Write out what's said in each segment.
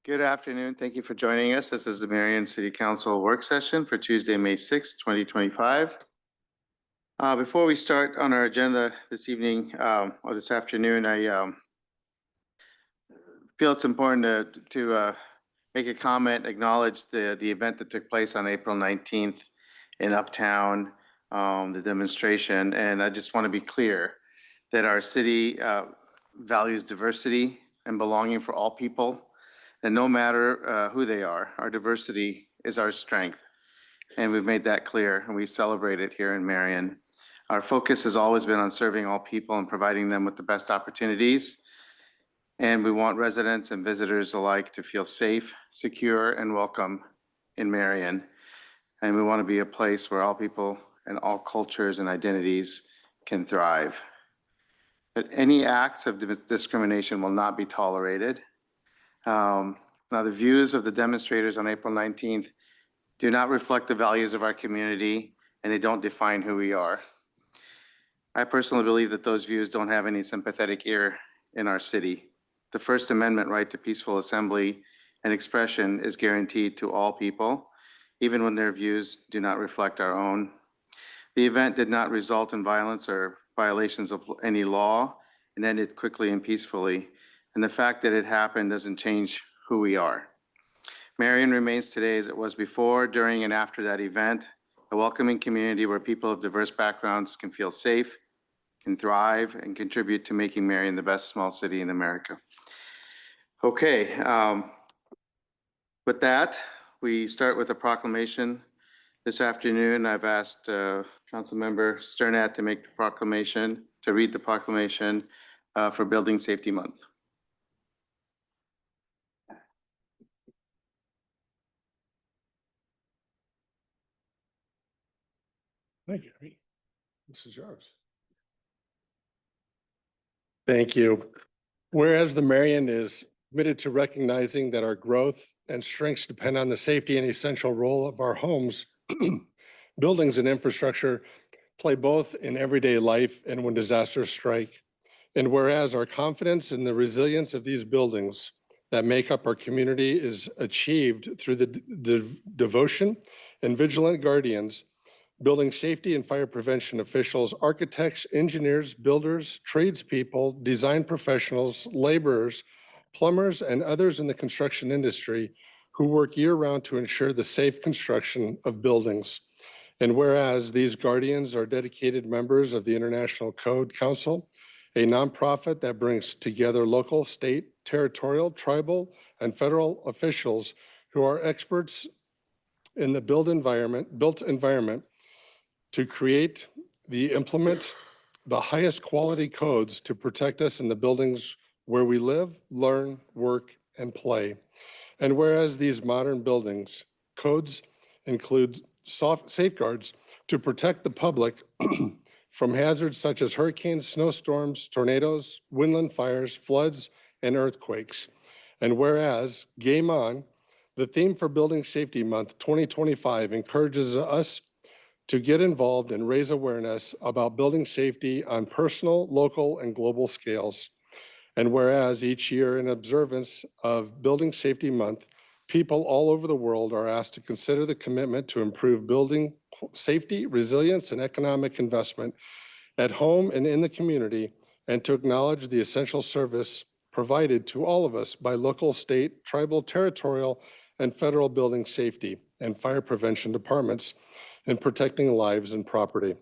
Good afternoon. Thank you for joining us. This is the Marion City Council work session for Tuesday, May 6th, 2025. Before we start on our agenda this evening or this afternoon, I feel it's important to make a comment, acknowledge the event that took place on April 19th in Uptown, the demonstration. And I just want to be clear that our city values diversity and belonging for all people. And no matter who they are, our diversity is our strength. And we've made that clear, and we celebrate it here in Marion. Our focus has always been on serving all people and providing them with the best opportunities. And we want residents and visitors alike to feel safe, secure, and welcome in Marion. And we want to be a place where all people and all cultures and identities can thrive. But any acts of discrimination will not be tolerated. Now, the views of the demonstrators on April 19th do not reflect the values of our community, and they don't define who we are. I personally believe that those views don't have any sympathetic ear in our city. The First Amendment right to peaceful assembly and expression is guaranteed to all people, even when their views do not reflect our own. The event did not result in violence or violations of any law and ended quickly and peacefully. And the fact that it happened doesn't change who we are. Marion remains today as it was before, during, and after that event, a welcoming community where people of diverse backgrounds can feel safe, can thrive, and contribute to making Marion the best small city in America. Okay, with that, we start with a proclamation. This afternoon, I've asked Councilmember Sternat to make the proclamation, to read the proclamation for Building Safety Month. Thank you. This is yours. Thank you. Whereas the Marion is committed to recognizing that our growth and strengths depend on the safety and essential role of our homes, buildings, and infrastructure play both in everyday life and when disasters strike. And whereas our confidence in the resilience of these buildings that make up our community is achieved through the devotion and vigilant guardians, building safety and fire prevention officials, architects, engineers, builders, tradespeople, design professionals, laborers, plumbers, and others in the construction industry who work year-round to ensure the safe construction of buildings. And whereas these guardians are dedicated members of the International Code Council, a nonprofit that brings together local, state, territorial, tribal, and federal officials who are experts in the built environment to create, implement the highest quality codes to protect us in the buildings where we live, learn, work, and play. And whereas these modern buildings codes include safeguards to protect the public from hazards such as hurricanes, snowstorms, tornadoes, windland fires, floods, and earthquakes. And whereas Game On, the theme for Building Safety Month 2025 encourages us to get involved and raise awareness about building safety on personal, local, and global scales. And whereas each year in observance of Building Safety Month, people all over the world are asked to consider the commitment to improve building safety, resilience, and economic investment at home and in the community, and to acknowledge the essential service provided to all of us by local, state, tribal, territorial, and federal building safety and fire prevention departments in protecting lives and property.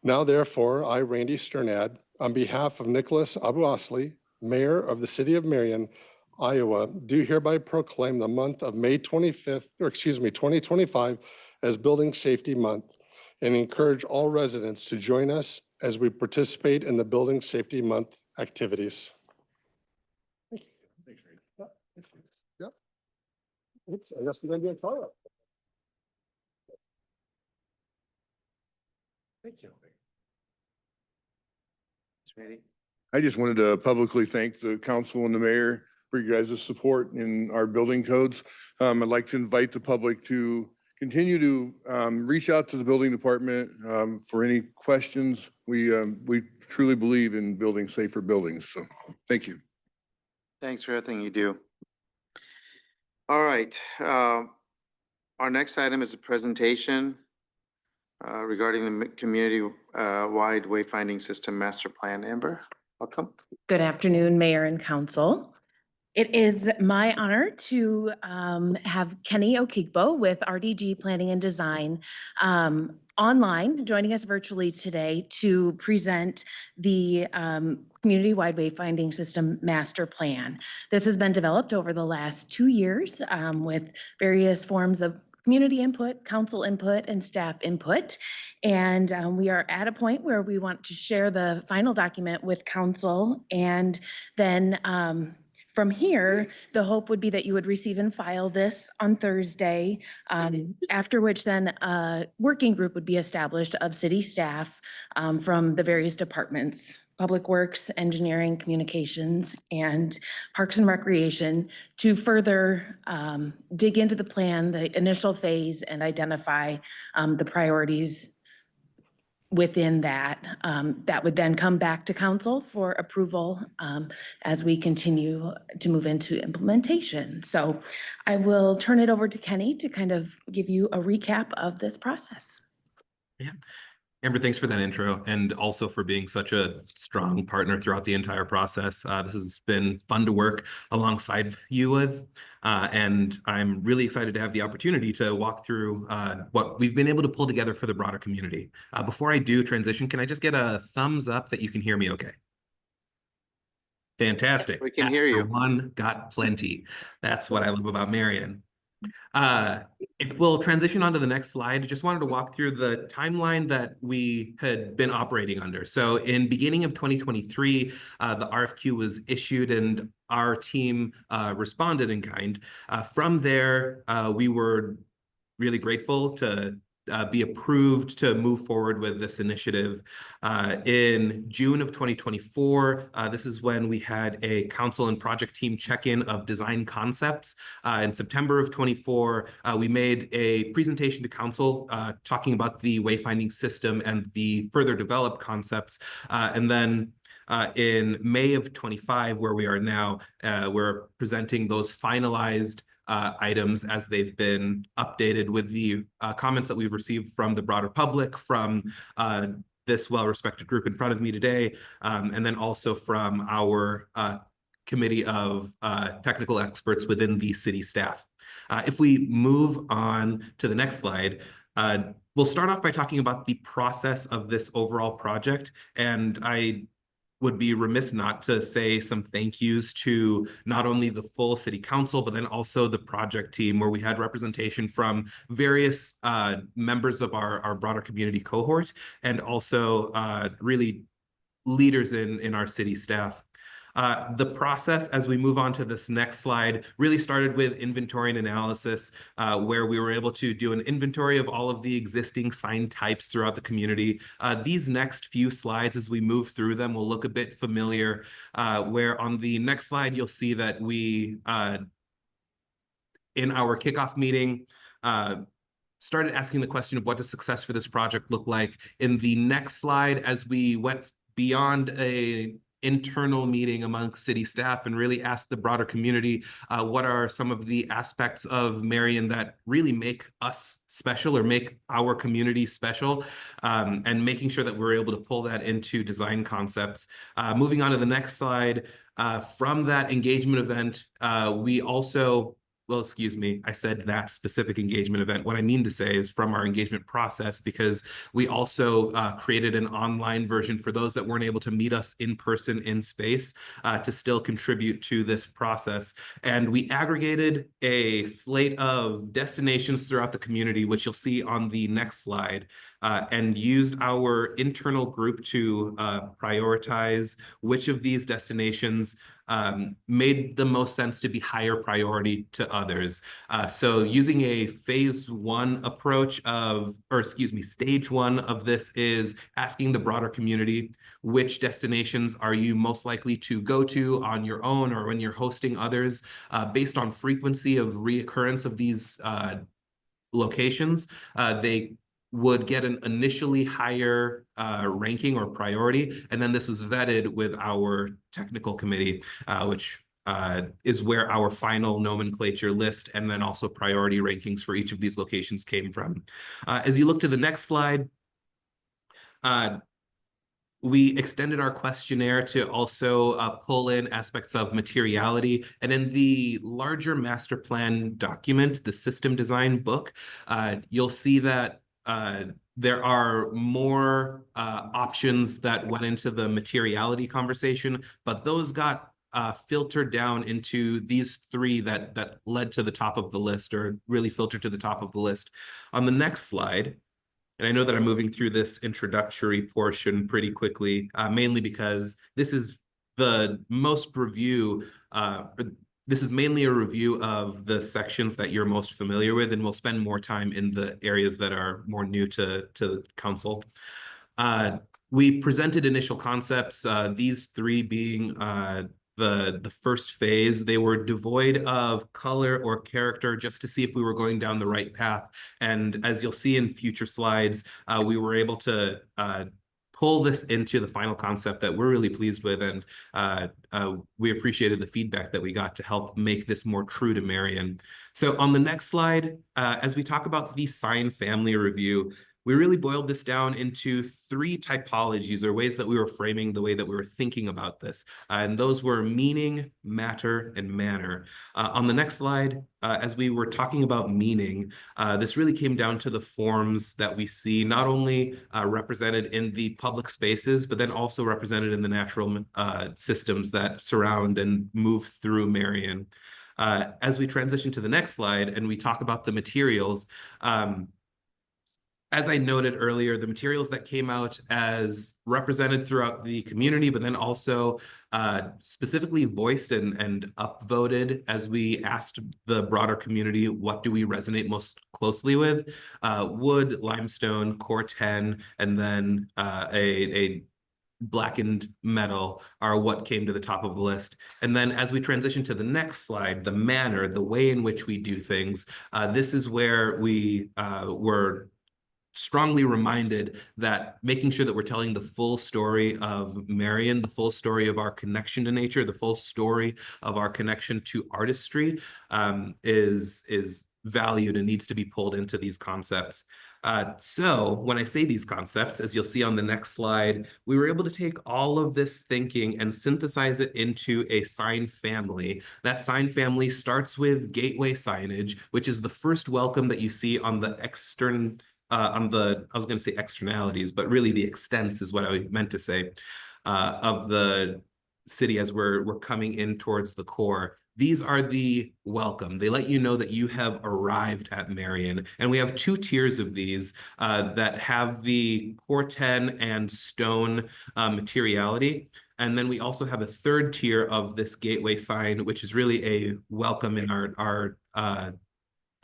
Now, therefore, I, Randy Sternad, on behalf of Nicholas Abu-Asley, Mayor of the City of Marion, Iowa, do hereby proclaim the month of May 2025 as Building Safety Month, and encourage all residents to join us as we participate in the Building Safety Month activities. Thank you. Thanks, Randy. Yep. Oops, I guess we're going to do a photo. Thank you. Ready? I just wanted to publicly thank the council and the mayor for you guys' support in our building codes. I'd like to invite the public to continue to reach out to the building department for any questions. We truly believe in building safer buildings. So thank you. Thanks for everything you do. All right. Our next item is a presentation regarding the community-wide wayfinding system master plan. Amber, welcome. Good afternoon, Mayor and Council. It is my honor to have Kenny Okigbo with RDG Planning and Design online, joining us virtually today to present the Community-Wide Wayfinding System Master Plan. This has been developed over the last 2 years with various forms of community input, council input, and staff input. And we are at a point where we want to share the final document with council. And then from here, the hope would be that you would receive and file this on Thursday, after which then a working group would be established of city staff from the various departments, Public Works, Engineering, Communications, and Parks and Recreation, to further dig into the plan, the initial phase, and identify the priorities within that. That would then come back to council for approval as we continue to move into implementation. So I will turn it over to Kenny to kind of give you a recap of this process. Yeah. Amber, thanks for that intro and also for being such a strong partner throughout the entire process. This has been fun to work alongside you with, and I'm really excited to have the opportunity to walk through what we've been able to pull together for the broader community. Before I do transition, can I just get a thumbs up that you can hear me okay? Fantastic. Yes, we can hear you. One got plenty. That's what I love about Marion. If we'll transition on to the next slide, just wanted to walk through the timeline that we had been operating under. So in beginning of 2023, the RFQ was issued and our team responded in kind. From there, we were really grateful to be approved to move forward with this initiative. In June of 2024, this is when we had a council and project team check-in of design concepts. In September of 24, we made a presentation to council talking about the wayfinding system and the further developed concepts. And then in May of 25, where we are now, we're presenting those finalized items as they've been updated with the comments that we've received from the broader public, from this well-respected group in front of me today, and then also from our committee of technical experts within the city staff. If we move on to the next slide, we'll start off by talking about the process of this overall project. And I would be remiss not to say some thank yous to not only the full city council, but then also the project team, where we had representation from various members of our broader community cohort, and also really leaders in our city staff. The process, as we move on to this next slide, really started with inventory and analysis, where we were able to do an inventory of all of the existing sign types throughout the community. These next few slides, as we move through them, will look a bit familiar, where on the next slide, you'll see that we, in our kickoff meeting, started asking the question of what does success for this project look like. In the next slide, as we went beyond a internal meeting among city staff and really asked the broader community, what are some of the aspects of Marion that really make us special or make our community special, and making sure that we're able to pull that into design concepts. Moving on to the next slide, from that engagement event, we also, well, excuse me, I said that specific engagement event. What I mean to say is from our engagement process, because we also created an online version for those that weren't able to meet us in person in space to still contribute to this process. And we aggregated a slate of destinations throughout the community, which you'll see on the next slide, and used our internal group to prioritize which of these destinations made the most sense to be higher priority to others. So using a phase one approach of, or excuse me, stage one of this is asking the broader community, which destinations are you most likely to go to on your own or when you're hosting others, based on frequency of reoccurrence of these locations, they would get an initially higher ranking or priority, and then this is vetted with our technical committee, which is where our final nomenclature list and then also priority rankings for each of these locations came from. As you look to the next slide, we extended our questionnaire to also pull in aspects of materiality. And in the larger master plan document, the system design book, you'll see that there are more options that went into the materiality conversation, but those got filtered down into these three that led to the top of the list, or really filtered to the top of the list. On the next slide, and I know that I'm moving through this introductory portion pretty quickly, mainly because this is the most review. This is mainly a review of the sections that you're most familiar with, and we'll spend more time in the areas that are more new to the council. We presented initial concepts, these three being the first phase. They were devoid of color or character, just to see if we were going down the right path. And as you'll see in future slides, we were able to pull this into the final concept that we're really pleased with. And we appreciated the feedback that we got to help make this more true to Marion. So on the next slide, as we talk about the sign family review, we really boiled this down into three typologies, or ways that we were framing the way that we were thinking about this. And those were meaning, matter, and manner. On the next slide, as we were talking about meaning, this really came down to the forms that we see, not only represented in the public spaces, but then also represented in the natural systems that surround and move through Marion. As we transition to the next slide and we talk about the materials, as I noted earlier, the materials that came out as represented throughout the community, but then also specifically voiced and upvoted as we asked the broader community, what do we resonate most closely with? Wood, limestone, core 10, and then a blackened metal are what came to the top of the list. And then as we transition to the next slide, the manner, the way in which we do things, this is where we were strongly reminded that making sure that we're telling the full story of Marion, the full story of our connection to nature, the full story of our connection to artistry is valued and needs to be pulled into these concepts. So when I say these concepts, as you'll see on the next slide, we were able to take all of this thinking and synthesize it into a sign family. That sign family starts with gateway signage, which is the first welcome that you see on the I was going to say externalities, but really the extents is what I meant to say, of the city as we're coming in towards the core. These are the welcome. They let you know that you have arrived at Marion. And we have two tiers of these that have the core 10 and stone materiality. And then we also have a third tier of this gateway sign, which is really a welcome in our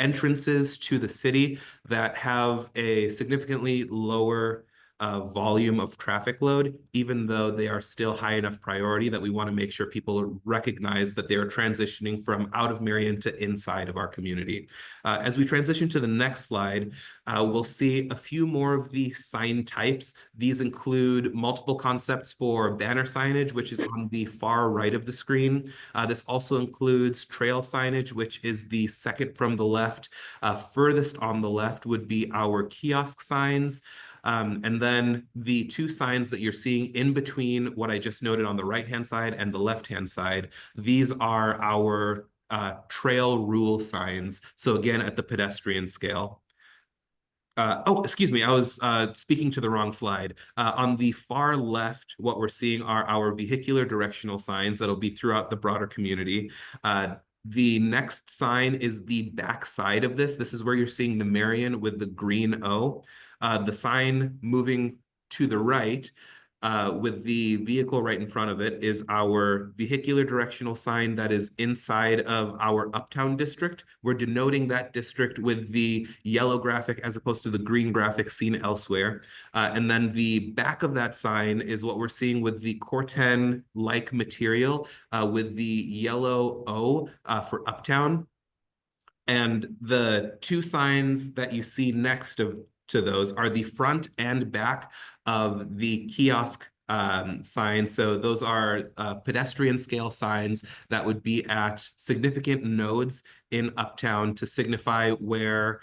entrances to the city that have a significantly lower volume of traffic load, even though they are still high enough priority that we want to make sure people recognize that they are transitioning from out of Marion to inside of our community. As we transition to the next slide, we'll see a few more of the sign types. These include multiple concepts for banner signage, which is on the far right of the screen. This also includes trail signage, which is the second from the left. Furthest on the left would be our kiosk signs. And then the two signs that you're seeing in between what I just noted on the right-hand side and the left-hand side, these are our trail rule signs. So again, at the pedestrian scale. Excuse me, I was speaking to the wrong slide. On the far left, what we're seeing are our vehicular directional signs that'll be throughout the broader community. The next sign is the back side of this. This is where you're seeing the Marion with the green O. The sign moving to the right with the vehicle right in front of it is our vehicular directional sign that is inside of our uptown district. We're denoting that district with the yellow graphic as opposed to the green graphic seen elsewhere. And then the back of that sign is what we're seeing with the Corten-like material with the yellow O for uptown. And the two signs that you see next to those are the front and back of the kiosk signs. So those are pedestrian scale signs that would be at significant nodes in Uptown to signify where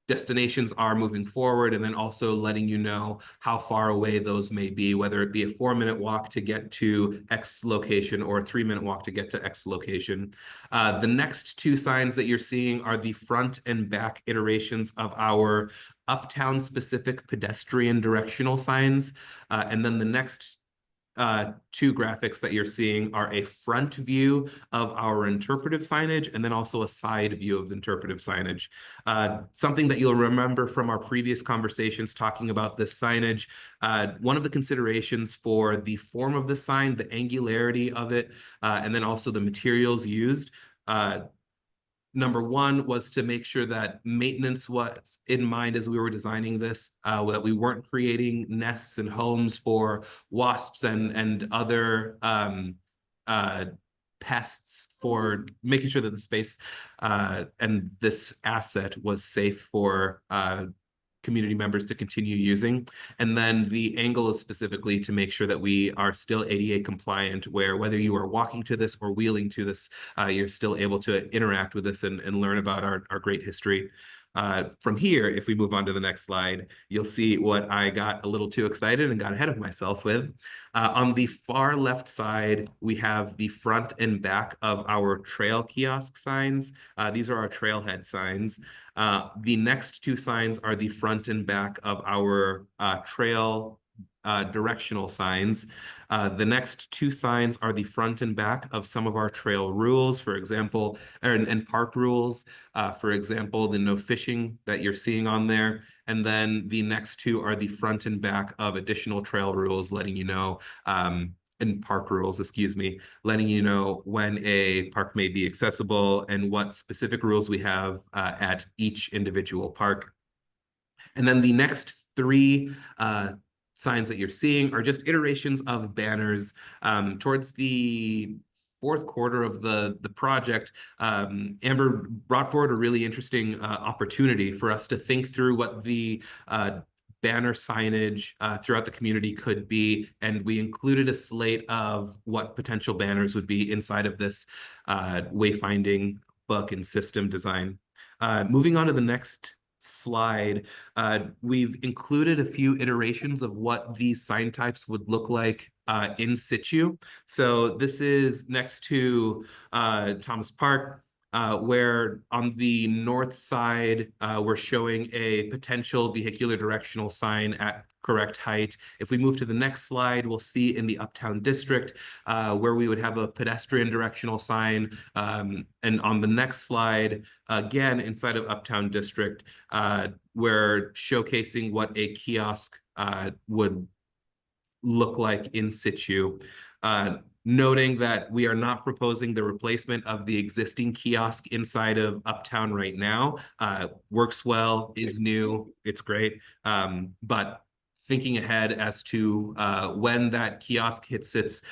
destinations are moving forward, and then also letting you know how far away those may be, whether it be a 4-minute walk to get to X location or a 3-minute walk to get to X location. The next two signs that you're seeing are the front and back iterations of our Uptown specific pedestrian directional signs. And then the next two graphics that you're seeing are a front view of our interpretive signage and then also a side view of the interpretive signage. Something that you'll remember from our previous conversations talking about this signage, one of the considerations for the form of the sign, the angularity of it, and then also the materials used, number one was to make sure that maintenance was in mind as we were designing this, that we weren't creating nests and homes for wasps and other pests, for making sure that the space and this asset was safe for community members to continue using. And then the angle is specifically to make sure that we are still ADA compliant, where whether you are walking to this or wheeling to this, you're still able to interact with this and learn about our great history. From here, if we move on to the next slide, you'll see what I got a little too excited and got ahead of myself with. On the far left side, we have the front and back of our trail kiosk signs. These are our trailhead signs. The next two signs are the front and back of our trail directional signs. The next two signs are the front and back of some of our trail rules, for example, and park rules. For example, the no fishing that you're seeing on there. And then the next two are the front and back of additional trail rules, letting you know, and park rules, excuse me, letting you know when a park may be accessible and what specific rules we have at each individual park. And then the next three signs that you're seeing are just iterations of banners. Towards the fourth quarter of the project, Amber brought forward a really interesting opportunity for us to think through what the banner signage throughout the community could be, and we included a slate of what potential banners would be inside of this wayfinding book and system design. Moving on to the next slide, we've included a few iterations of what these sign types would look like in situ. So this is next to Thomas Park, where on the north side, we're showing a potential vehicular directional sign at correct height. If we move to the next slide, we'll see in the Uptown District, where we would have a pedestrian directional sign. And on the next slide, again, inside of Uptown District, we're showcasing what a kiosk would look like in situ. Noting that we are not proposing the replacement of the existing kiosk inside of Uptown right now. Works well, is new, it's great. But thinking ahead as to when that kiosk hits its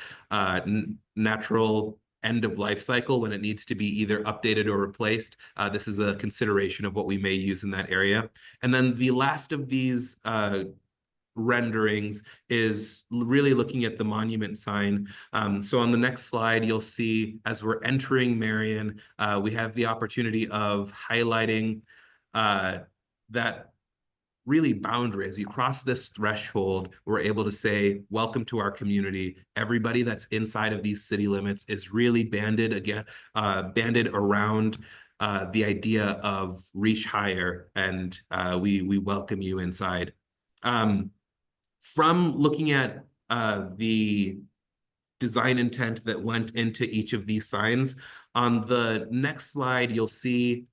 natural end of life cycle, when it needs to be either updated or replaced, this is a consideration of what we may use in that area. And then the last of these renderings is really looking at the monument sign. So on the next slide, you'll see as we're entering Marion, we have the opportunity of highlighting that really boundary. As you cross this threshold, we're able to say, welcome to our community. Everybody that's inside of these city limits is really banded around the idea of reach higher, and we welcome you inside. From looking at the design intent that went into each of these signs, on the next slide, you'll see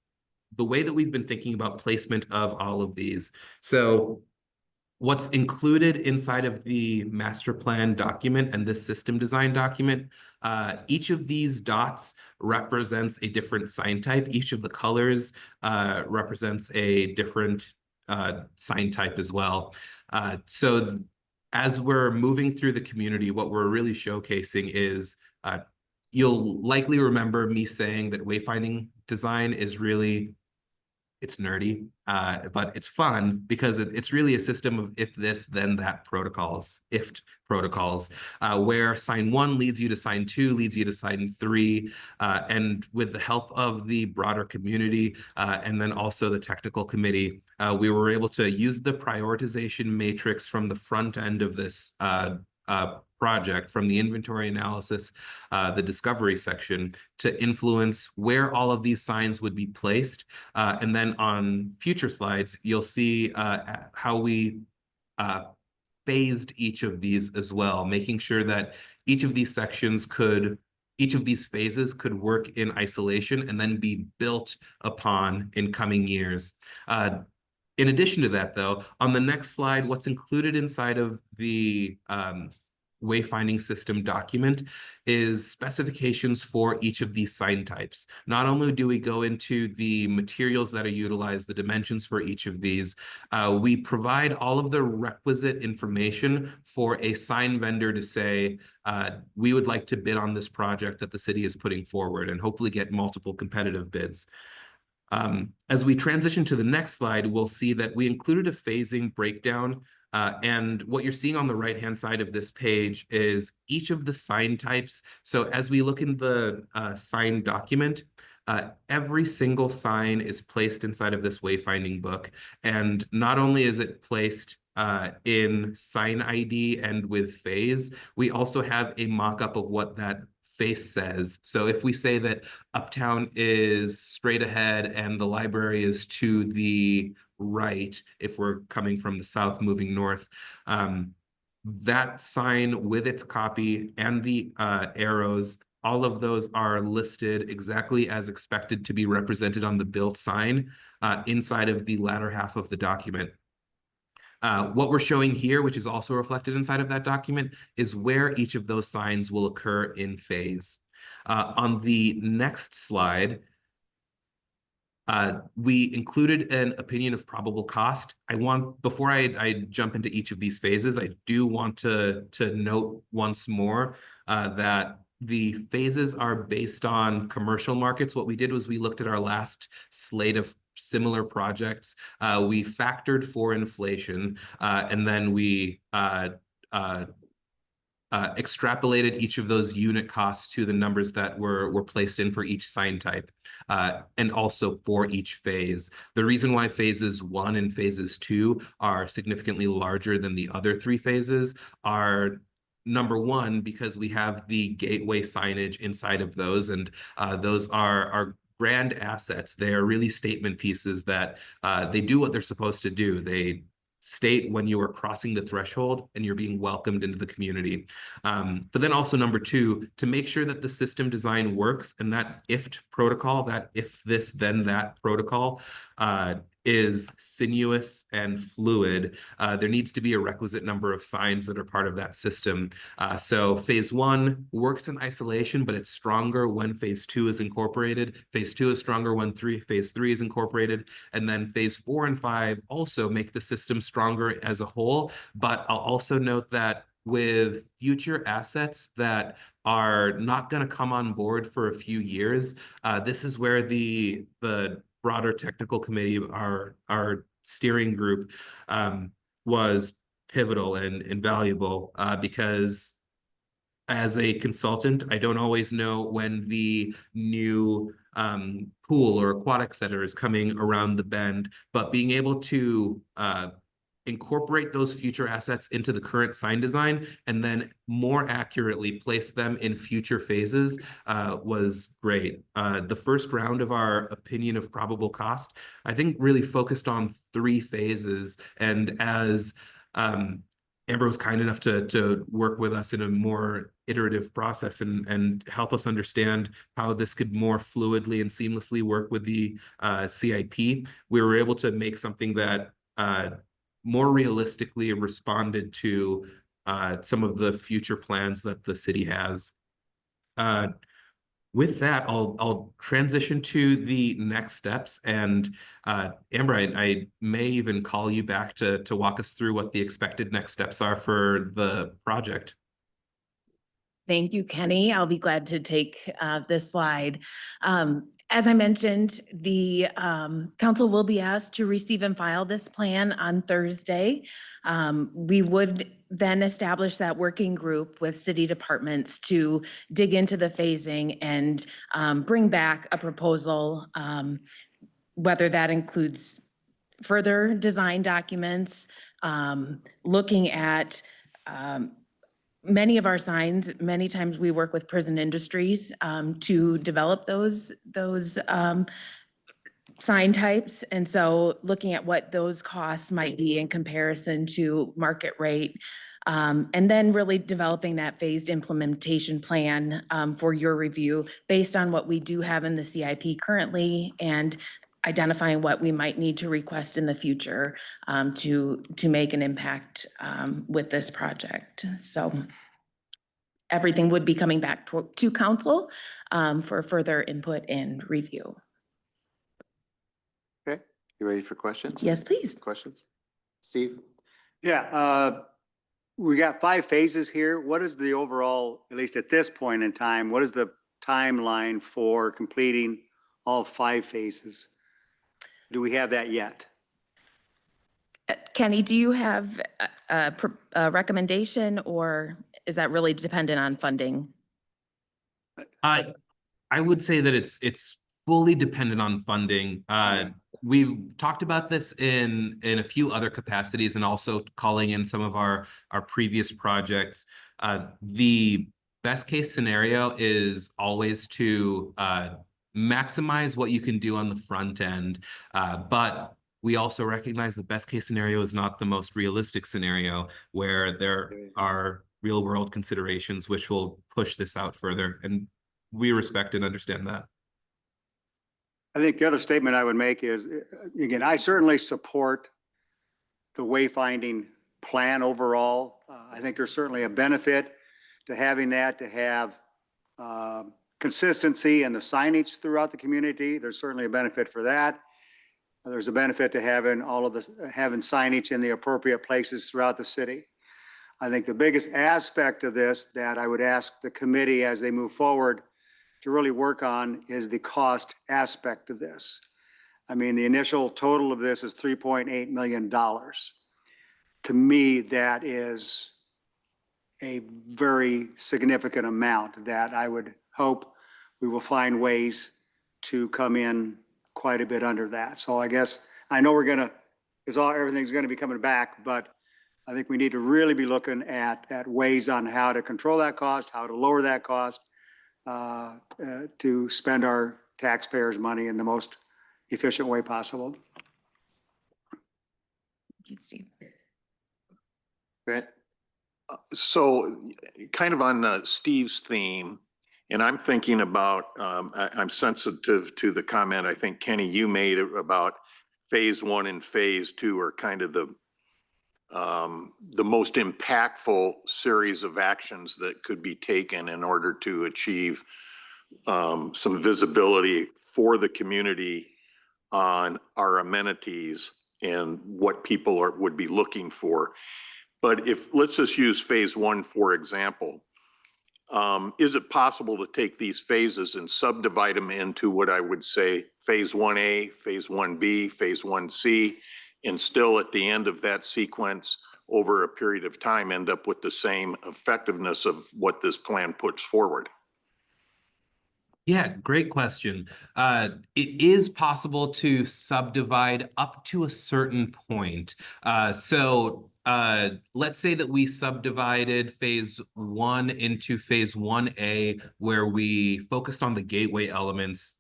the way that we've been thinking about placement of all of these. So what's included inside of the master plan document and this system design document, each of these dots represents a different sign type. Each of the colors represents a different sign type as well. So as we're moving through the community, what we're really showcasing is, you'll likely remember me saying that wayfinding design is really, it's nerdy, but it's fun because it's really a system of if this, then that protocols, where sign 1 leads you to sign 2, leads you to sign 3. And with the help of the broader community and then also the technical committee, we were able to use the prioritization matrix from the front end of this project, from the inventory analysis, the discovery section, to influence where all of these signs would be placed. And then on future slides, you'll see how we phased each of these as well, making sure that each of these sections each of these phases could work in isolation and then be built upon in coming years. In addition to that, though, on the next slide, what's included inside of the wayfinding system document is specifications for each of these sign types. Not only do we go into the materials that are utilized, the dimensions for each of these, we provide all of the requisite information for a sign vendor to say, we would like to bid on this project that the city is putting forward, and hopefully get multiple competitive bids. As we transition to the next slide, we'll see that we included a phasing breakdown. And what you're seeing on the right-hand side of this page is each of the sign types. So as we look in the sign document, every single sign is placed inside of this wayfinding book. And not only is it placed in sign ID and with phase, we also have a mock-up of what that face says. So if we say that Uptown is straight ahead and the library is to the right, if we're coming from the south moving north, that sign with its copy and the arrows, all of those are listed exactly as expected to be represented on the built sign inside of the latter half of the document. What we're showing here, which is also reflected inside of that document, is where each of those signs will occur in phase. On the next slide, we included an opinion of probable cost. Before I jump into each of these phases, I do want to note once more that the phases are based on commercial markets. What we did was we looked at our last slate of similar projects. We factored for inflation, and then we extrapolated each of those unit costs to the numbers that were placed in for each sign type, and also for each phase. The reason why phases 1 and phases 2 are significantly larger than the other 3 phases are, number one, because we have the gateway signage inside of those, and those are brand assets. They are really statement pieces that they do what they're supposed to do. They state when you are crossing the threshold and you're being welcomed into the community. But then also number 2, to make sure that the system design works and that IFT protocol, that if this, then that protocol, is sinuous and fluid, there needs to be a requisite number of signs that are part of that system. So phase 1 works in isolation, but it's stronger when phase 2 is incorporated. Phase 2 is stronger when phase 3 is incorporated. And then phase 4 and 5 also make the system stronger as a whole. But I'll also note that with future assets that are not going to come on board for a few years, this is where the broader technical committee, our steering group, was pivotal and invaluable, because as a consultant, I don't always know when the new pool or aquatic center is coming around the bend, but being able to incorporate those future assets into the current sign design and then more accurately place them in future phases was great. The first round of our opinion of probable cost, I think, really focused on 3 phases. And as Amber was kind enough to work with us in a more iterative process and help us understand how this could more fluidly and seamlessly work with the CIP, we were able to make something that more realistically responded to some of the future plans that the city has. With that, I'll transition to the next steps. And Amber, I may even call you back to walk us through what the expected next steps are for the project. Thank you, Kenny. I'll be glad to take this slide. As I mentioned, the council will be asked to receive and file this plan on Thursday. We would then establish that working group with city departments to dig into the phasing and bring back a proposal, whether that includes further design documents, looking at many of our signs. Many times we work with prison industries to develop those sign types. And so looking at what those costs might be in comparison to market rate. And then really developing that phased implementation plan for your review based on what we do have in the CIP currently and identifying what we might need to request in the future to make an impact with this project. So everything would be coming back to council for further input and review. Okay, you ready for questions? Yes, please. Questions? Steve? Yeah, we got 5 phases here. What is the overall, at least at this point in time, what is the timeline for completing all 5 phases? Do we have that yet? Kenny, do you have a recommendation, or is that really dependent on funding? I would say that it's fully dependent on funding. We've talked about this in a few other capacities and also calling in some of our previous projects. The best case scenario is always to maximize what you can do on the front end, but we also recognize the best case scenario is not the most realistic scenario, where there are real world considerations which will push this out further, and we respect and understand that. I think the other statement I would make is, again, I certainly support the wayfinding plan overall. I think there's certainly a benefit to having that, to have consistency in the signage throughout the community. There's certainly a benefit for that. There's a benefit to having all of this, having signage in the appropriate places throughout the city. I think the biggest aspect of this that I would ask the committee as they move forward to really work on is the cost aspect of this. I mean, the initial total of this is $3.8 million. To me, that is a very significant amount that I would hope we will find ways to come in quite a bit under that. So I guess, I know everything's gonna be coming back, but I think we need to really be looking at ways on how to control that cost, how to lower that cost, to spend our taxpayers' money in the most efficient way possible. Thank you, Steve. Grant? So kind of on Steve's theme, and I'm thinking about, I'm sensitive to the comment I think, Kenny, you made about phase 1 and phase 2 are kind of the most impactful series of actions that could be taken in order to achieve some visibility for the community on our amenities and what people would be looking for. But let's just use phase 1, for example. Is it possible to take these phases and subdivide them into what I would say phase 1A, phase 1B, phase 1C, and still at the end of that sequence over a period of time end up with the same effectiveness of what this plan puts forward? Yeah, great question. It is possible to subdivide up to a certain point. So let's say that we subdivided phase 1 into phase 1A, where we focused on the gateway elements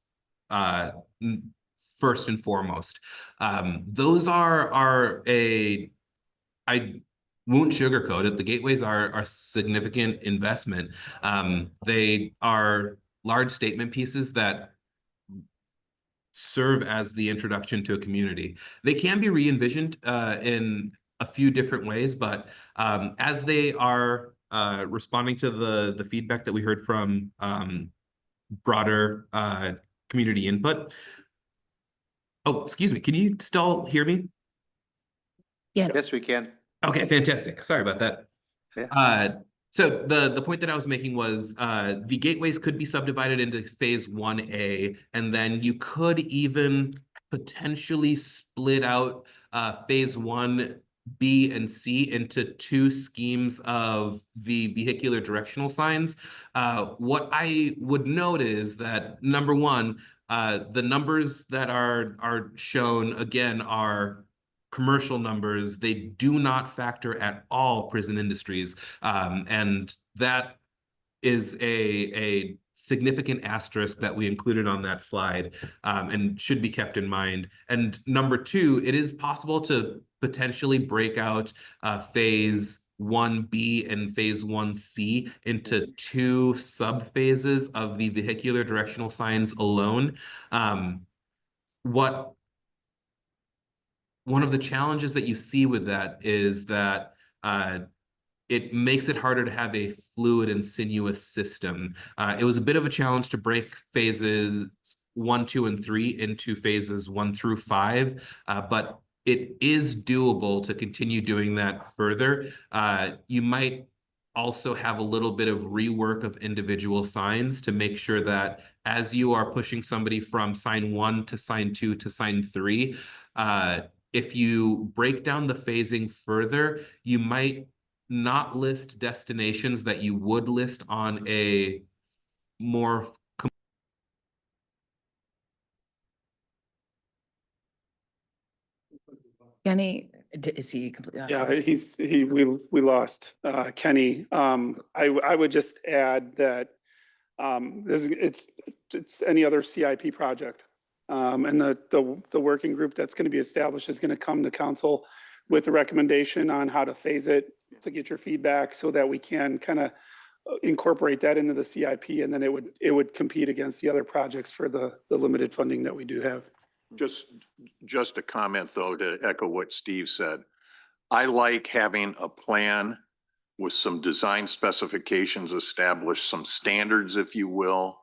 first and foremost. Those I won't sugarcoat it. The gateways are a significant investment. They are large statement pieces that serve as the introduction to a community. They can be re-envisioned in a few different ways, but as they are responding to the feedback that we heard from broader community input. Oh, excuse me, can you still hear me? Yeah. Yes, we can. Okay, fantastic. Sorry about that. Yeah. So the point that I was making was the gateways could be subdivided into phase 1A, and then you could even potentially split out phase 1B and C into two schemes of the vehicular directional signs. What I would note is that number one, the numbers that are shown again are commercial numbers. They do not factor at all prison industries. And that is a significant asterisk that we included on that slide, and should be kept in mind. And number two, it is possible to potentially break out phase 1B and phase 1C into two sub-phases of the vehicular directional signs alone. One of the challenges that you see with that is that it makes it harder to have a fluid and sinuous system. It was a bit of a challenge to break phases 1, 2, and 3 into phases 1 through 5, but it is doable to continue doing that further. You might also have a little bit of rework of individual signs to make sure that as you are pushing somebody from sign 1 to sign 2 to sign 3, if you break down the phasing further, you might not list destinations that you would list on a more Kenny, is he completely? Yeah, we lost Kenny. I would just add that it's any other CIP project. And the working group that's going to be established is going to come to council with a recommendation on how to phase it, to get your feedback so that we can kind of incorporate that into the CIP, and then it would compete against the other projects for the limited funding that we do have. Just a comment though, to echo what Steve said. I like having a plan with some design specifications established, some standards, if you will,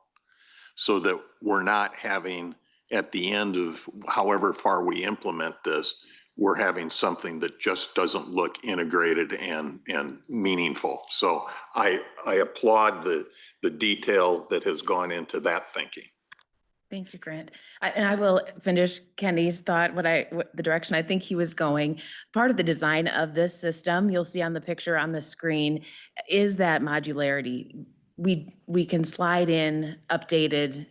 so that we're not having, at the end of however far we implement this, we're having something that just doesn't look integrated and meaningful. So I applaud the detail that has gone into that thinking. Thank you, Grant. And I will finish Kenny's thought, the direction I think he was going. Part of the design of this system, you'll see on the picture on the screen, is that modularity. We can slide in updated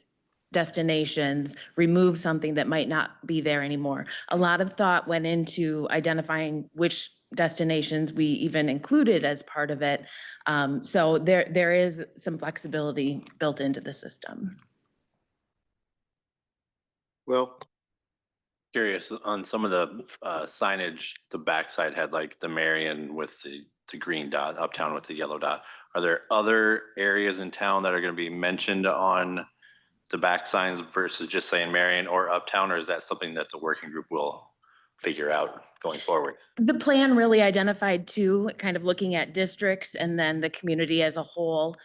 destinations, remove something that might not be there anymore. A lot of thought went into identifying which destinations we even included as part of it. So there is some flexibility built into the system. Well, Curious on some of the signage, the backside had like the Marion with the green dot, uptown with the yellow dot. Are there other areas in town that are going to be mentioned on the back signs versus just saying Marion or uptown, or is that something that the working group will figure out going forward? The plan really identified two, kind of looking at districts and then the community as a whole.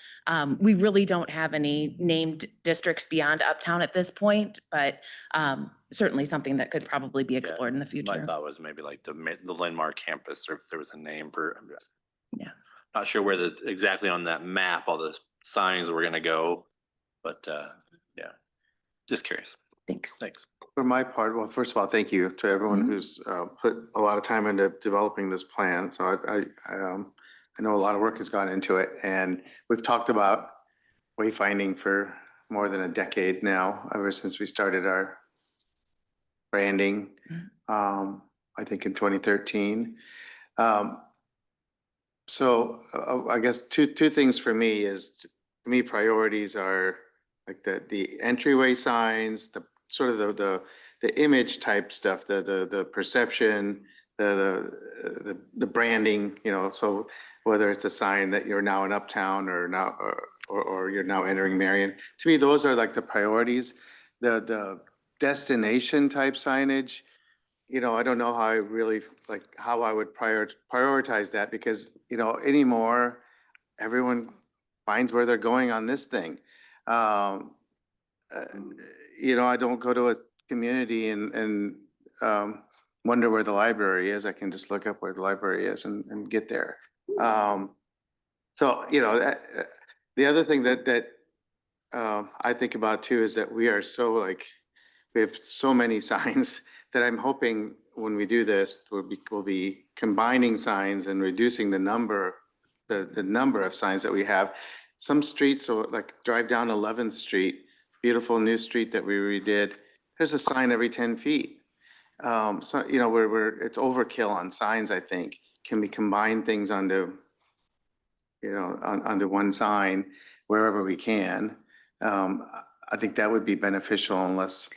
We really don't have any named districts beyond uptown at this point, but certainly something that could probably be explored in the My future. thought was maybe like the Linmar campus, or if there was a name for. Yeah. Not sure where exactly on that map all the signs were going to go, but yeah, just curious. Thanks. Thanks. for my part, well, first of all, thank you to everyone who's put a lot of time into developing this plan. So I know a lot of work has gone into it, and we've talked about wayfinding for more than a decade now, ever since we started our branding, I think in 2013. So I guess two things for me is, to me, priorities are like the entryway signs, the sort of the image type stuff, the perception, the branding, you know, so whether it's a sign that you're now in Uptown or now, or you're now entering Marion, to me, those are like the priorities. The destination type signage, you know, I don't know how I really, like, how I would prioritize that, because, you know, anymore, everyone finds where they're going on this thing. You know, I don't go to a community and wonder where the library is. I can just look up where the library is and get there. So, you know, the other thing that I think about too is that we are so like, we have so many signs that I'm hoping when we do this, we'll be combining signs and reducing the number of signs that we have. Some streets, so like drive down 11th Street, beautiful new street that we redid. There's a sign every 10 feet. So, you know, it's overkill on signs, I think. Can we combine things onto, you know, under one sign wherever we can? I think that would be beneficial and less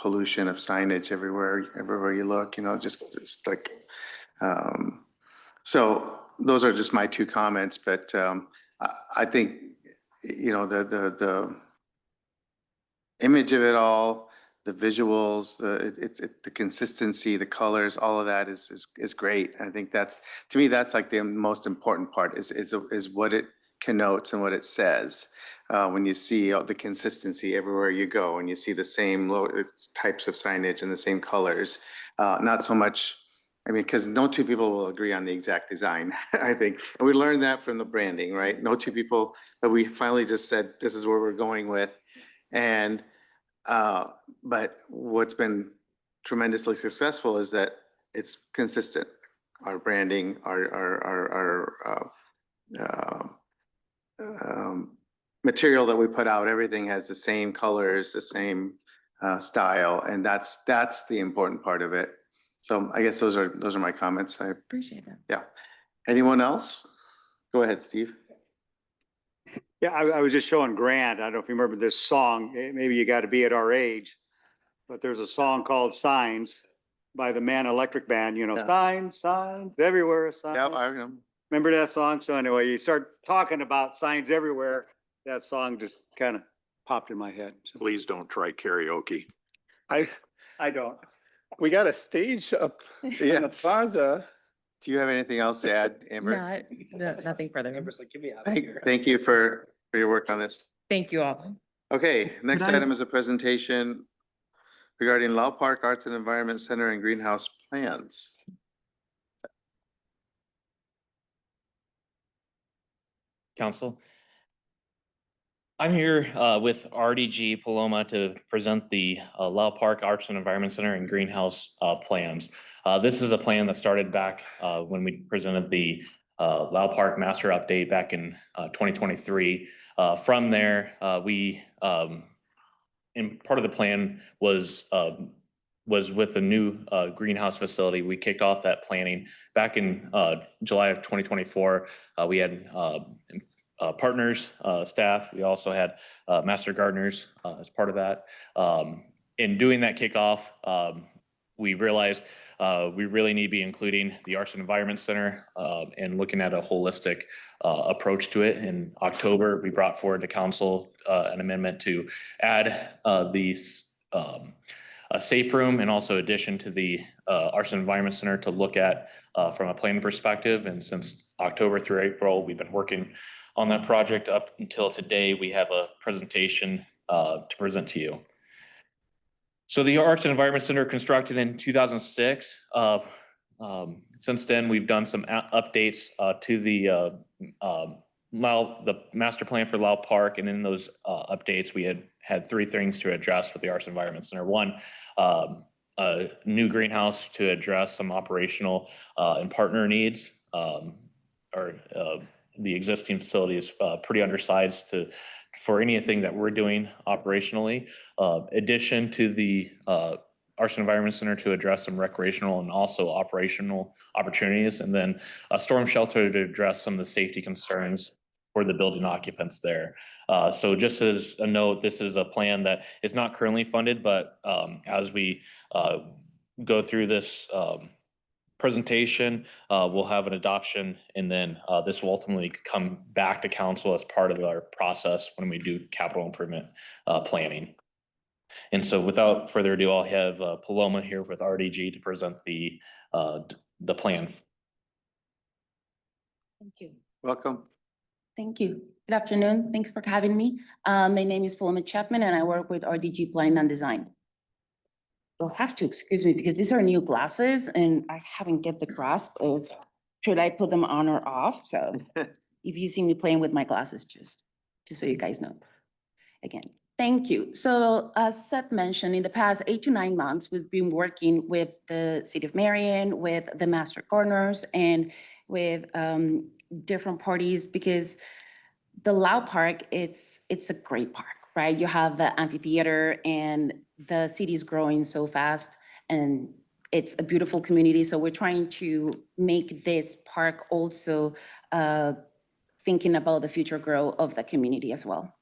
pollution of signage everywhere you look, you know, just like, so those are just my two comments, but I think, you know, the image of it all, the visuals, the consistency, the colors, all of that is great. I think that's, to me, that's like the most important part is what it connotes and what it says. When you see the consistency everywhere you go and you see the same types of signage and the same colors, not so much, I mean, because no two people will agree on the exact design, I think. And we learned that from the branding, right? No two people, but we finally just said, this is where we're going with. And, but what's been tremendously successful is that it's consistent. Our branding, our material that we put out, everything has the same colors, the same style, and that's the important part of it. So I guess those are my comments. I Appreciate that. Yeah. Anyone else? Go ahead, Steve. Yeah, I was just showing Grant. I don't know if you remember this song. Maybe you got to be at our age, but there's a song called Signs by the Man Electric Band, you know, Yeah. signs, signs everywhere, signs. Yeah, I know. Remember that song? So anyway, you start talking about signs everywhere. That song just kind of popped in my head. So Please don't try karaoke. I, I don't. we got a stage up in the Yes. plaza. Do you have anything else to add, Amber? Nothing further. Thank you for your work on this. Thank you all. Okay, next Could I- item is a presentation regarding Lau Park Arts and Environment Center and greenhouse plans. Council. I'm here with RDG Paloma to present the Lau Park Arts and Environment Center and greenhouse plans. This is a plan that started back when we presented the Lau Park Master Update back in 2023. From there, and part of the plan was with the new greenhouse facility. We kicked off that planning back in July of 2024. We had partners, staff. We also had master gardeners as part of that. In doing that kickoff, we realized we really need to be including the Arts and Environment Center and looking at a holistic approach to it. In October, we brought forward to council an amendment to add these a safe room and also addition to the Arts and Environment Center to look at from a planning perspective. And since October through April, we've been working on that project up until today. We have a presentation to present to you. So the Arts and Environment Center constructed in 2006. Since then, we've done some updates to the master plan for Lau Park, and in those updates, we had three things to address with the Arts and Environment Center. One, a new greenhouse to address some operational and partner needs. The existing facility is pretty undersized for anything that we're doing operationally. Addition to the Arts and Environment Center to address some recreational and also operational opportunities, and then a storm shelter to address some of the safety concerns for the building occupants there. So just as a note, this is a plan that is not currently funded, but as we go through this presentation, we'll have an adoption, and then this will ultimately come back to council as part of our process when we do capital improvement planning. And so without further ado, I'll have Paloma here with RDG to present the plan. Thank you. Welcome. Thank you. Good afternoon. Thanks for having me. My name is Paloma Chapman and I work with RDG Planning and Design. You'll have to excuse me because these are new glasses and I haven't get the grasp of should I put them on or off, so if you see me playing with my glasses, just so you guys know. Again, thank you. So as Seth mentioned, in the past 8 to 9 months, we've been working with the City of Marion, with the Master Corners, and with different parties, because the Lau Park, it's a great park, right? You have the amphitheater, and the city is growing so fast, and it's a beautiful community. So we're trying to make this park also thinking about the future growth of the community as well.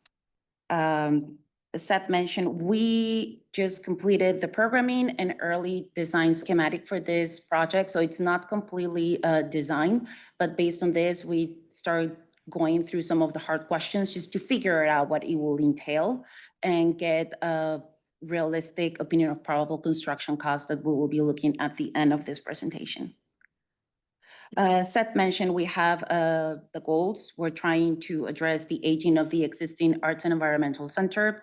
As Seth mentioned, we just completed the programming and early design schematic for this project. So it's not completely designed, but based on this, we started going through some of the hard questions just to figure out what it will entail and get a realistic opinion of probable construction costs that we will be looking at the end of this presentation. Seth mentioned we have the goals. We're trying to address the aging of the existing Arts and Environmental Center,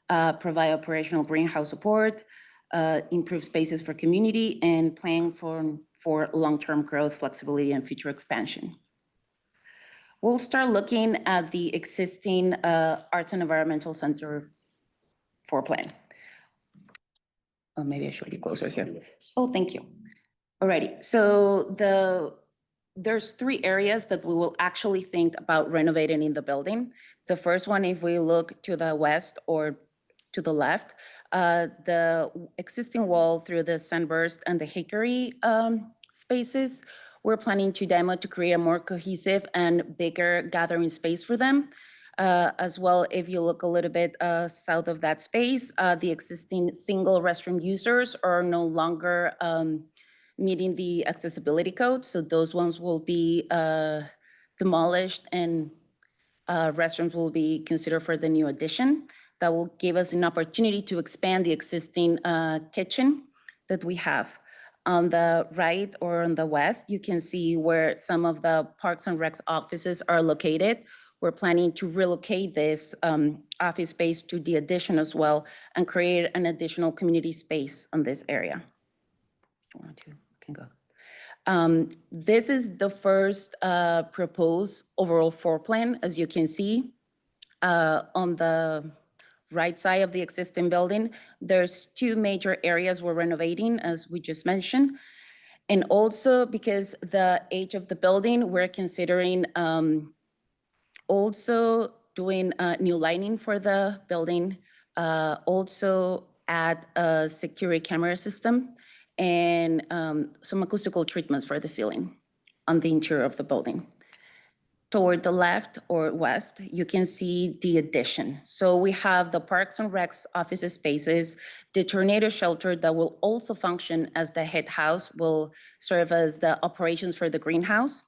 provide operational greenhouse support, improve spaces for community, and plan for long-term growth, flexibility, and future expansion. We'll start looking at the existing Arts and Environmental Center floor plan. Oh, maybe I should be closer here. Oh, thank you. Alrighty, so there's 3 areas that we will actually think about renovating in the building. The first one, if we look to the west or to the left, the existing wall through the Sunburst and the Hickory spaces, we're planning to demo to create a more cohesive and bigger gathering space for them. As well, if you look a little bit south of that space, the existing single restroom users are no longer meeting the accessibility code. So those ones will be demolished, and restrooms will be considered for the new addition. That will give us an opportunity to expand the existing kitchen that we have. On the right or on the west, you can see where some of the Parks and Recs offices are located. We're planning to relocate this office space to the addition as well and create an additional community space on this area. 1 or 2 can go. This is the first proposed overall floor plan. As you can see, on the right side of the existing building, there's 2 major areas we're renovating, as we just mentioned. And also, because the age of the building, we're considering also doing new lighting for the building, also add a security camera system, and some acoustical treatments for the ceiling on the interior of the building. Toward the left or west, you can see the addition. So we have the Parks and Recs office spaces, the tornado shelter that will also function as the head house, will serve as the operations for the greenhouse.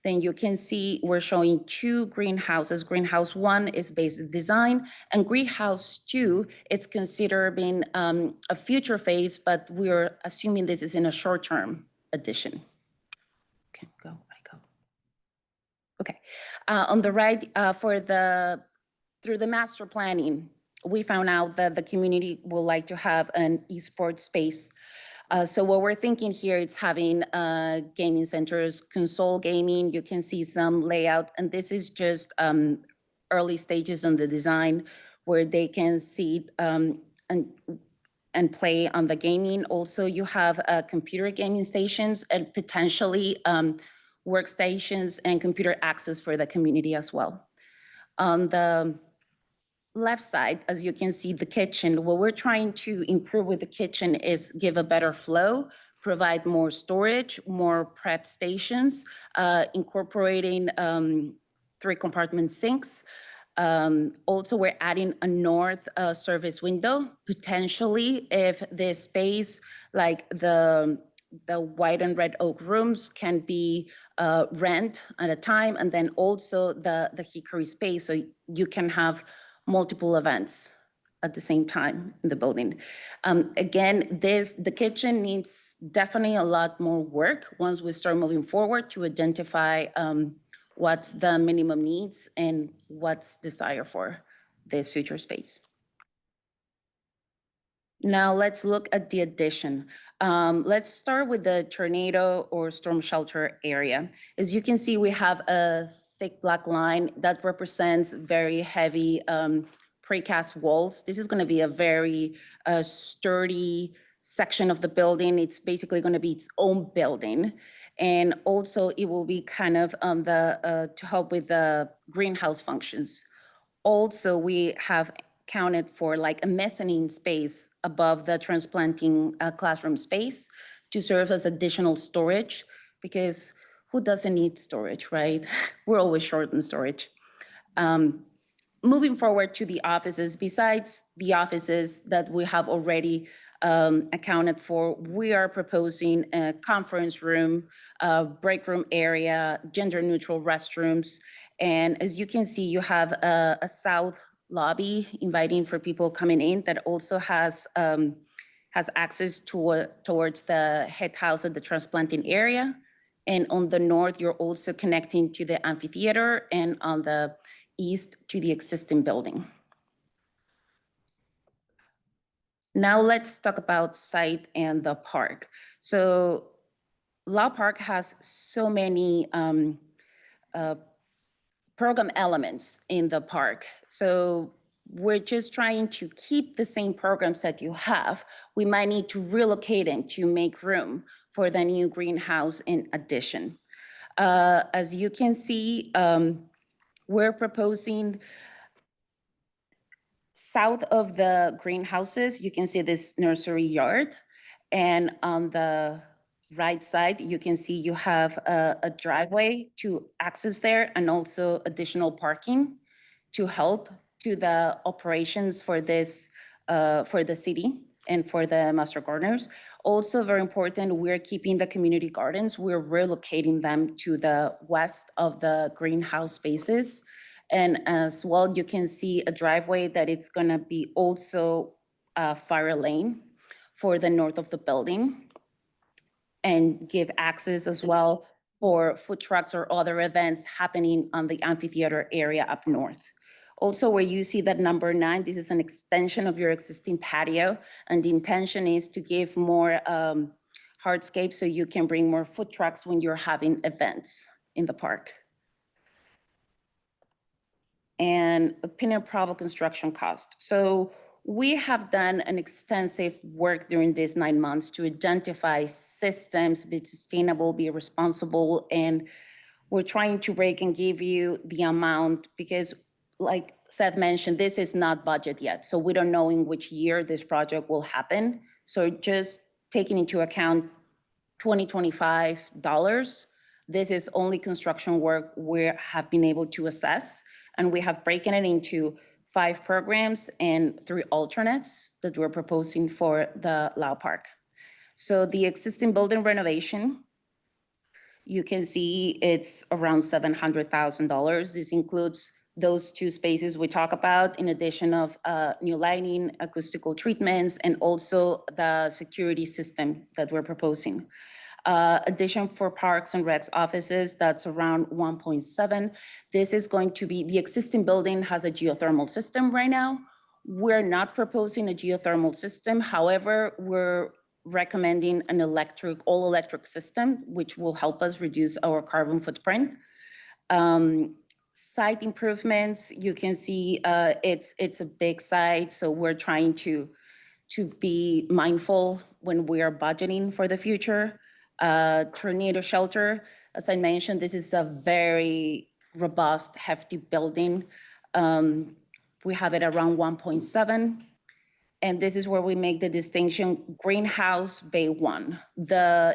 Then you can see we're showing 2 greenhouses. Greenhouse 1 is basic design, and greenhouse 2, it's considered being a future phase, but we're assuming this is in a short-term addition. Okay, go. Okay, on the right, through the master planning, we found out that the community would like to have an esports space. So what we're thinking here is having gaming centers, console gaming. You can see some layout, and this is just early stages on the design where they can see and play on the gaming. Also, you have computer gaming stations and potentially workstations and computer access for the community as well. On the left side, as you can see, the kitchen, what we're trying to improve with the kitchen is give a better flow, provide more storage, more prep stations, incorporating 3 compartment sinks. Also, we're adding a north service window, potentially if this space, like the white and red oak rooms, can be rent at a time, and then also the hickory space, so you can have multiple events at the same time in the building. Again, the kitchen needs definitely a lot more work once we start moving forward to identify what's the minimum needs and what's desired for this future space. Now let's look at the addition. Let's start with the tornado or storm shelter area. As you can see, we have a thick black line that represents very heavy precast walls. This is going to be a very sturdy section of the building. It's basically going to be its own building. And also it will be kind of to help with the greenhouse functions. Also, we have counted for like a mezzanine space above the transplanting classroom space to serve as additional storage, because who doesn't need storage, right? We're always short on storage. Moving forward to the offices, besides the offices that we have already accounted for, we are proposing a conference room, break room area, gender neutral restrooms. And as you can see, you have a south lobby inviting for people coming in that also has access towards the head house of the transplanting area. And on the north, you're also connecting to the amphitheater, and on the east to the existing building. Now let's talk about site and the park. So Law Park has so many program elements in the park. So we're just trying to keep the same programs that you have. We might need to relocate them to make room for the new greenhouse in addition. As you can see, we're proposing south of the greenhouses, you can see this nursery yard. And on the right side, you can see you have a driveway to access there, and also additional parking to help to the operations for this, for the city and for the master gardeners. Also very important, we're keeping the community gardens. We're relocating them to the west of the greenhouse spaces. And as well, you can see a driveway that it's gonna be also a fire lane for the north of the building, and give access as well for food trucks or other events happening on the amphitheater area up north. Also, where you see that number 9, this is an extension of your existing patio, and the intention is to give more hardscape so you can bring more food trucks when you're having events in the park. And opinion probable construction cost. So we have done an extensive work during these 9 months to identify systems, be sustainable, be responsible, and we're trying to break and give you the amount, because like Seth mentioned, this is not budget yet. So we don't know in which year this project will happen. So just taking into account 2025 dollars, this is only construction work we have been able to assess. And we have broken it into 5 programs and 3 alternates that we're proposing for the Lau Park. So the existing building renovation, you can see it's around $700,000. This includes those 2 spaces we talk about, in addition of new lighting, acoustical treatments, and also the security system that we're proposing. Addition for parks and recs offices, that's around 1.7. This is going to be, the existing building has a geothermal system right now. We're not proposing a geothermal system. However, we're recommending an all electric system, which will help us reduce our carbon footprint. Site improvements, you can see it's a big site, so we're trying to be mindful when we are budgeting for the future. Tornado shelter, as I mentioned, this is a very robust, hefty building. We have it around 1.7. And this is where we make the distinction, greenhouse bay 1.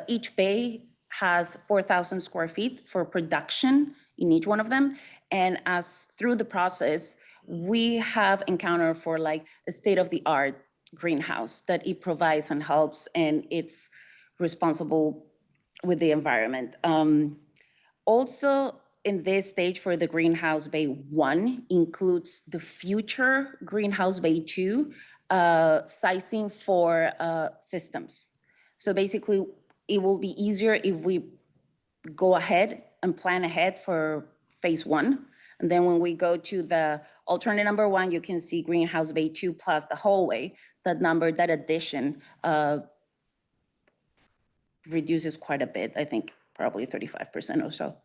Each bay has 4,000 square feet for production in each one of them. And as through the process, we have encountered for like a state-of-the-art greenhouse that it provides and helps, and it's responsible with the environment. Also, in this stage for the greenhouse bay 1 includes the future greenhouse bay 2 sizing for systems. So basically, it will be easier if we go ahead and plan ahead for phase 1. And then when we go to the alternate number 1, you can see greenhouse bay 2 plus the hallway. That addition reduces quite a bit, I think probably 35% or so.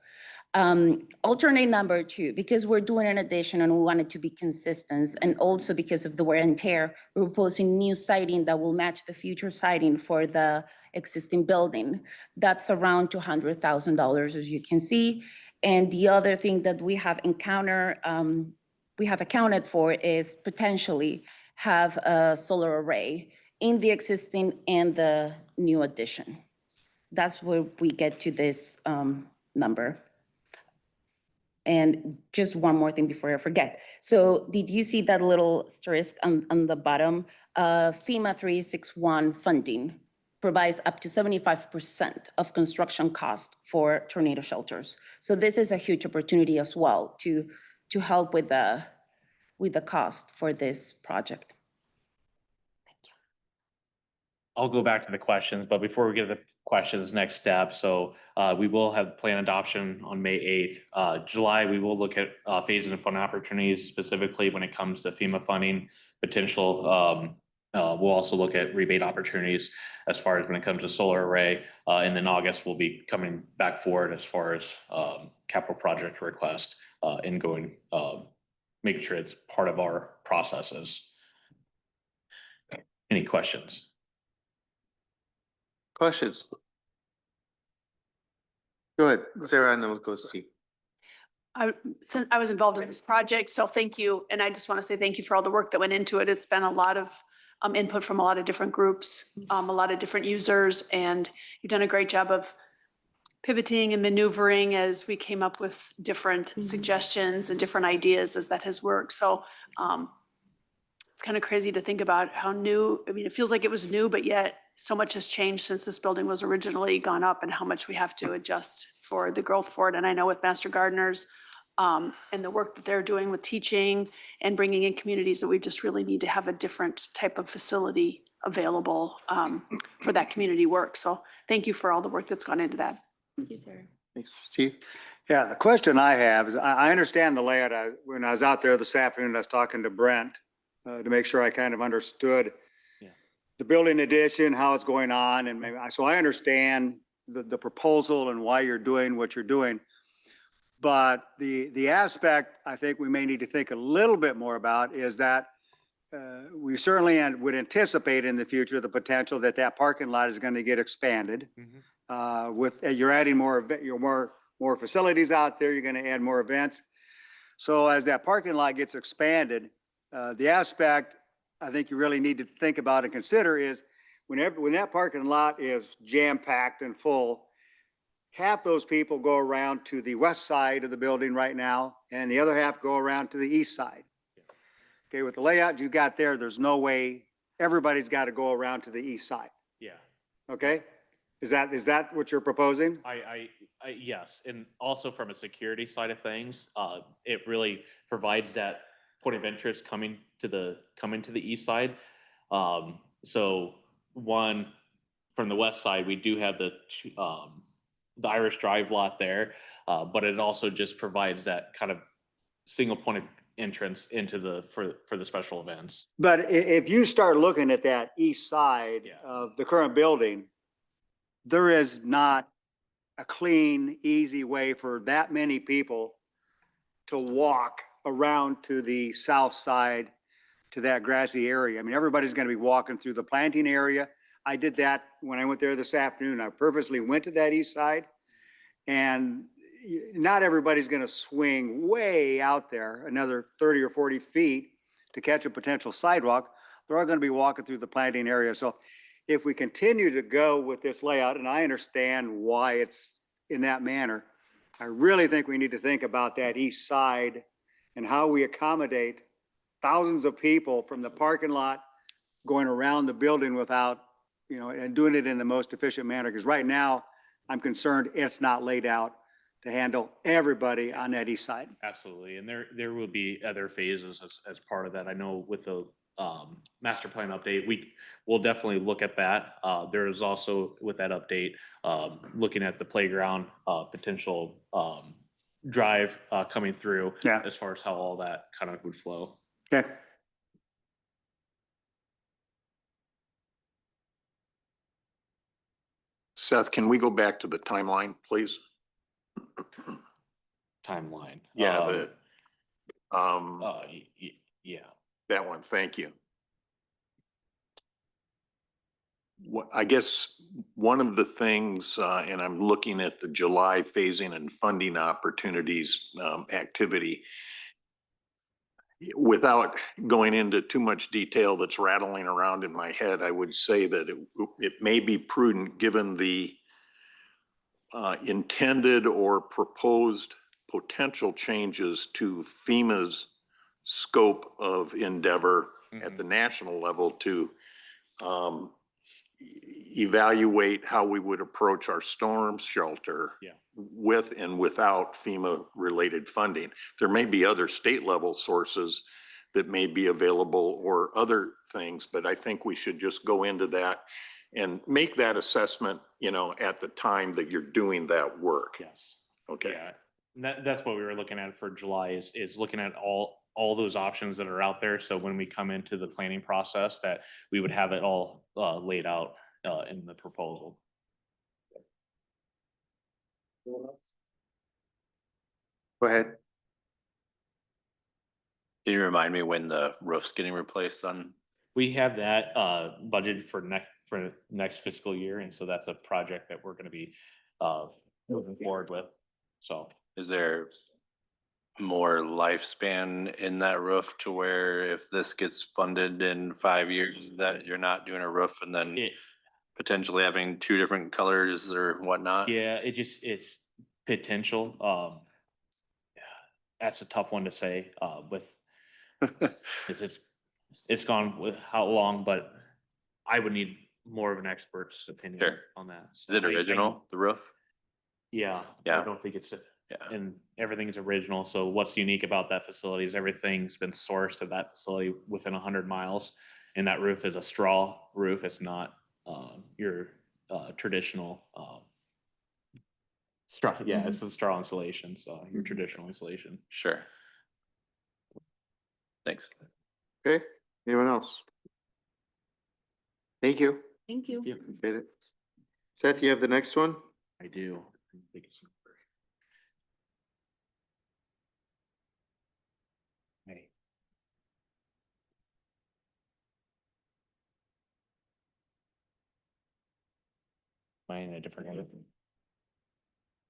Alternate number two, because we're doing an addition and we want it to be consistent, and also because of the wear and tear, we're proposing new siding that will match the future siding for the existing building. That's around $200,000, as you can see. And the other thing that we have accounted for is potentially have a solar array in the existing and the new addition. That's where we get to this number. And just one more thing before I forget. So did you see that little asterisk on the bottom? FEMA 361 funding provides up to 75% of construction cost for tornado shelters. So this is a huge opportunity as well to help with the cost for this project. I'll go back to the questions, but before we get to the questions, next step. So we will have plan adoption on May 8th. July, we will look at phasing and fund opportunities, specifically when it comes to FEMA funding potential. We'll also look at rebate opportunities as far as when it comes to solar array. And then August, we'll be coming back forward as far as capital project request and going, making sure it's part of our processes. Any questions? Questions? Go ahead, Sarah, and then we'll go Steve. Since I was involved in this project, so thank you. And I just want to say thank you for all the work that went into it. It's been a lot of input from a lot of different groups, a lot of different users, and you've done a great job of pivoting and maneuvering as we came up with different suggestions and different ideas as that has worked. So it's kind of crazy to think about how new, I mean, it feels like it was new, but yet so much has changed since this building was originally gone up and how much we have to adjust for the growth for it. And I know with Master Gardeners and the work that they're doing with teaching and bringing in communities, that we just really need to have a different type of facility available for that community work. So thank you for all the work that's gone into that. Thank you, sir. Thanks, Steve. Yeah, the question I have is, I understand the layout. When I was out there this afternoon, I was talking to Brent to make sure I kind of understood the building addition, how it's going on. And maybe, so I understand the proposal and why you're doing what you're doing. But the aspect I think we may need to think a little bit more about is that we certainly would anticipate in the future the potential that that parking lot is going to get expanded. With you're adding more facilities out there, you're going to add more events. So as that parking lot gets expanded, the aspect I think you really need to think about and consider is when that parking lot is jam-packed and full, half those people go around to the west side of the building right now, and the other half go around to the east side. Okay, with the layout you got there, there's no way everybody's got to go around to the east side. Yeah. Okay, is that what you're proposing? Yes, and also from a security side of things, it really provides that point of interest coming to the east side. So one, from the west side, we do have the Irish Drive lot there, but it also just provides that kind of single point of entrance into for the special events. But if you start looking at that east side of the current building, there is not a clean, easy way for that many people to walk around to the south side to that grassy area. I mean, everybody's going to be walking through the planting area. I did that when I went there this afternoon. I purposely went to that east side, and not everybody's going to swing way out there another 30 or 40 feet to catch a potential sidewalk. They're all going to be walking through the planting area. So if we continue to go with this layout, and I understand why it's in that manner, I really think we need to think about that east side and how we accommodate thousands of people from the parking lot going around the building without, and doing it in the most efficient manner. Because right now, I'm concerned it's not laid out to handle everybody on that east side. Absolutely, and there will be other phases as part of that. I know with the master plan update, we'll definitely look at that. There is also with that update, looking at the playground potential drive coming through as far as how all that kind of would flow. Okay. Seth, can we go back to the timeline, please? timeline. Yeah, Yeah. that one, thank you. I guess one of the things, and I'm looking at the July phasing and funding opportunities activity. Without going into too much detail that's rattling around in my head, I would say that it may be prudent, given the intended or proposed potential changes to FEMA's scope of endeavor at the national level, to evaluate how we would approach our storm shelter with and without FEMA related funding. There may be other state level sources that may be available or other things, but I think we should just go into that and make that assessment, you know, at the time that you're doing that work. Yes. Okay. Yeah. And that's what we were looking at for July is looking at all those options that are out there. So when we come into the planning process, that we would have it all laid out in the proposal. Go ahead. Can you remind me when the roof's getting replaced on? We have that budgeted for next fiscal year, and so that's a project that we're going to be moving forward with. So, Is there more lifespan in that roof to where if this gets funded in 5 years, that you're not doing a roof and then potentially having two different colors or whatnot? yeah, it's potential. That's a tough one to say. It's gone with how long, but I would need more of an expert's opinion Sure. on that. Is it original, the roof? Yeah, Yeah. I don't think it's, Yeah. and everything's original. So what's unique about that facility is everything's been sourced to that facility within 100 miles. And that roof is a straw roof. It's not your traditional straw. Yeah, it's a straw insulation. So your traditional insulation. Sure. Thanks. Okay, anyone else? Thank you. Thank you. Appreciate it. Seth, you have the next one? I do. I think it's Hey. Am I in a different edit?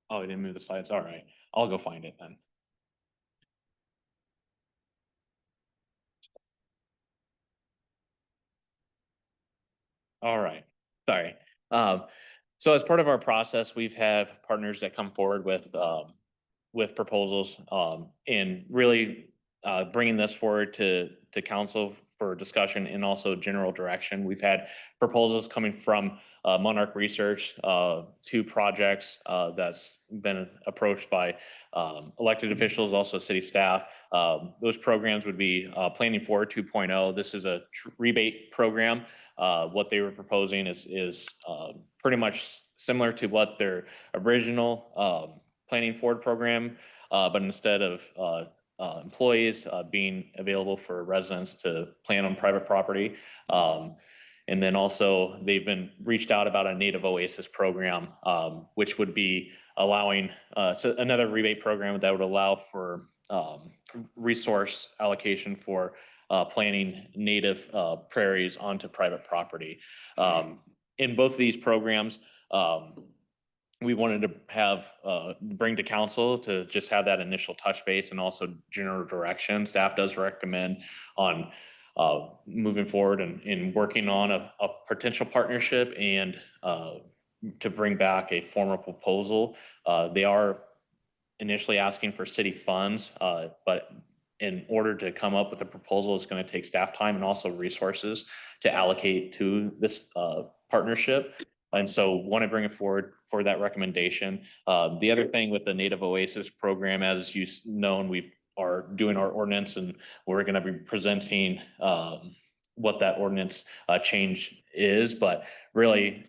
Oh, I didn't move the slides. All right. I'll go find it then. All right. Sorry. So as part of our process, we've had partners that come forward with proposals, and really bringing this forward to council for discussion and also general direction. We've had proposals coming from Monarch Research, two projects that's been approached by elected officials, also city staff. Those programs would be Planning Forward 2.0. This is a rebate program. What they were proposing is pretty much similar to what their original Planning Forward program, but instead of employees being available for residents to plan on private property. And then also they've been reached out about a native oasis program, which would be allowing so another rebate program that would allow for resource allocation for planting native prairies onto private property. In both of these programs, we wanted to have bring to council to just have that initial touch base and also general direction. Staff does recommend on moving forward and working on a potential partnership and to bring back a formal proposal. They are initially asking for city funds, but in order to come up with a proposal, it's going to take staff time and also resources to allocate to this partnership. And so want to bring it forward for that recommendation. The other thing with the Native Oasis program, as you know, we are doing our ordinance and we're going to be presenting what that ordinance change is, but really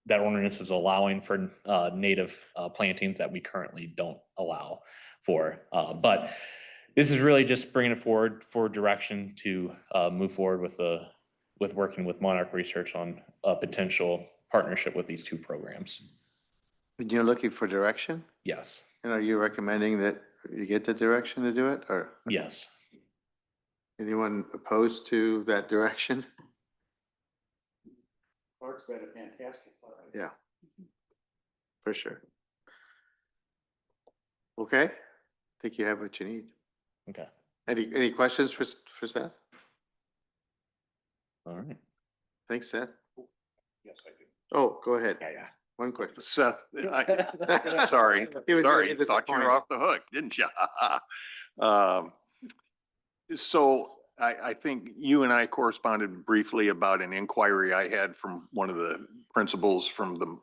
that ordinance is allowing for native plantings that we currently don't allow for. But this is really just bringing it forward for direction to move forward with working with Monarch Research on a potential partnership with these two programs. And you're looking for direction? Yes. And are you recommending that you get the direction to do it, or Yes. anyone opposed to that direction? Clark's been a fantastic. Yeah. For sure. Okay, I think you have what you need. Okay. Any questions for Seth? All right. Thanks, Seth. Yes, I do. Oh, go ahead. Yeah. One question. Seth, sorry, He was gonna sorry, get thought you disappointed. were off the hook, didn't you? So I think you and I corresponded briefly about an inquiry I had from one of the principals from the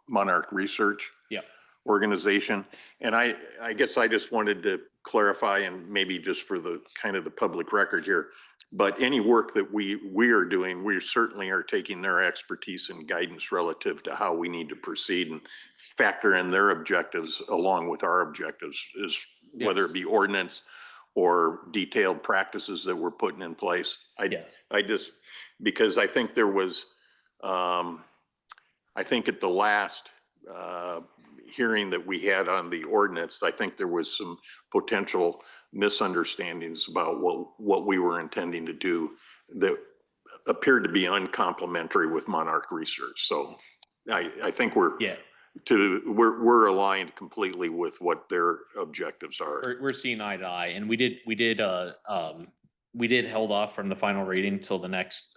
Monarch Research Yep. organization. And I guess I just wanted to clarify, and maybe just for the kind of the public record here, but any work that we are doing, we certainly are taking their expertise and guidance relative to how we need to proceed and factor in their objectives along with our objectives, is whether Yes. it be ordinance or detailed practices that we're putting in place. Yeah. I just, because I think there was, I think at the last hearing that we had on the ordinance, I think there was some potential misunderstandings about what we were intending to do that appeared to be uncomplimentary with Monarch Research. So I think Yeah. we're aligned completely with what their objectives are. We're seeing eye to eye, and we did held off from the final reading till the next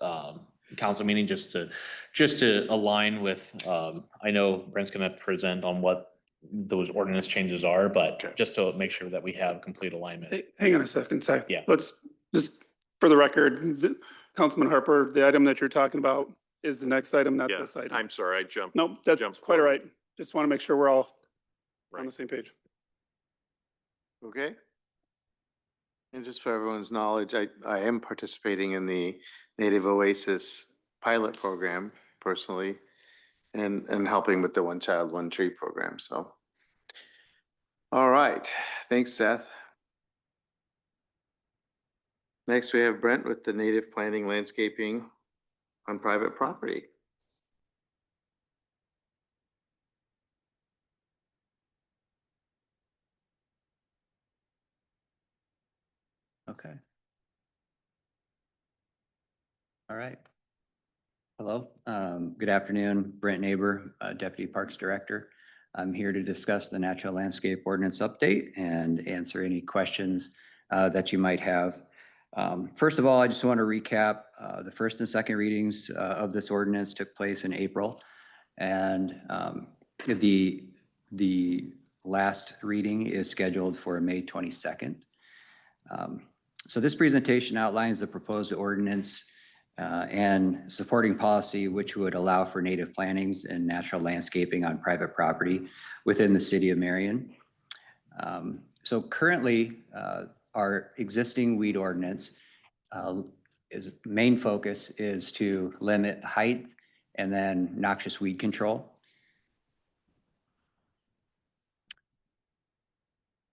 council meeting just to align with, I know Brent's gonna present on what those ordinance changes are, but Okay. just to make sure that we have complete alignment. Hey, hang on a second, Seth. Yeah. Let's just, for the record, Councilman Harper, the item that you're talking about is the next item, not Yeah, this item. I'm sorry, I jumped. Nope, that's jumped quite all forward. right. Just want to make sure we're all on Right. the same page. Okay. And just for everyone's knowledge, I am participating in the Native Oasis pilot program personally and helping with the One Child, One Tree program, so. All right, thanks, Seth. Next, we have Brent with the native planting landscaping on private property. Okay. All right. Hello, good afternoon, Brent Neighbor, Deputy Parks Director. I'm here to discuss the natural landscape ordinance update and answer any questions that you might have. First of all, I just want to recap, the first and second readings of this ordinance took place in April. And the last reading is scheduled for May 22nd. So this presentation outlines the proposed ordinance and supporting policy, which would allow for native plantings and natural landscaping on private property within the city of Marion. So currently, our existing weed ordinance main focus is to limit height and then noxious weed control.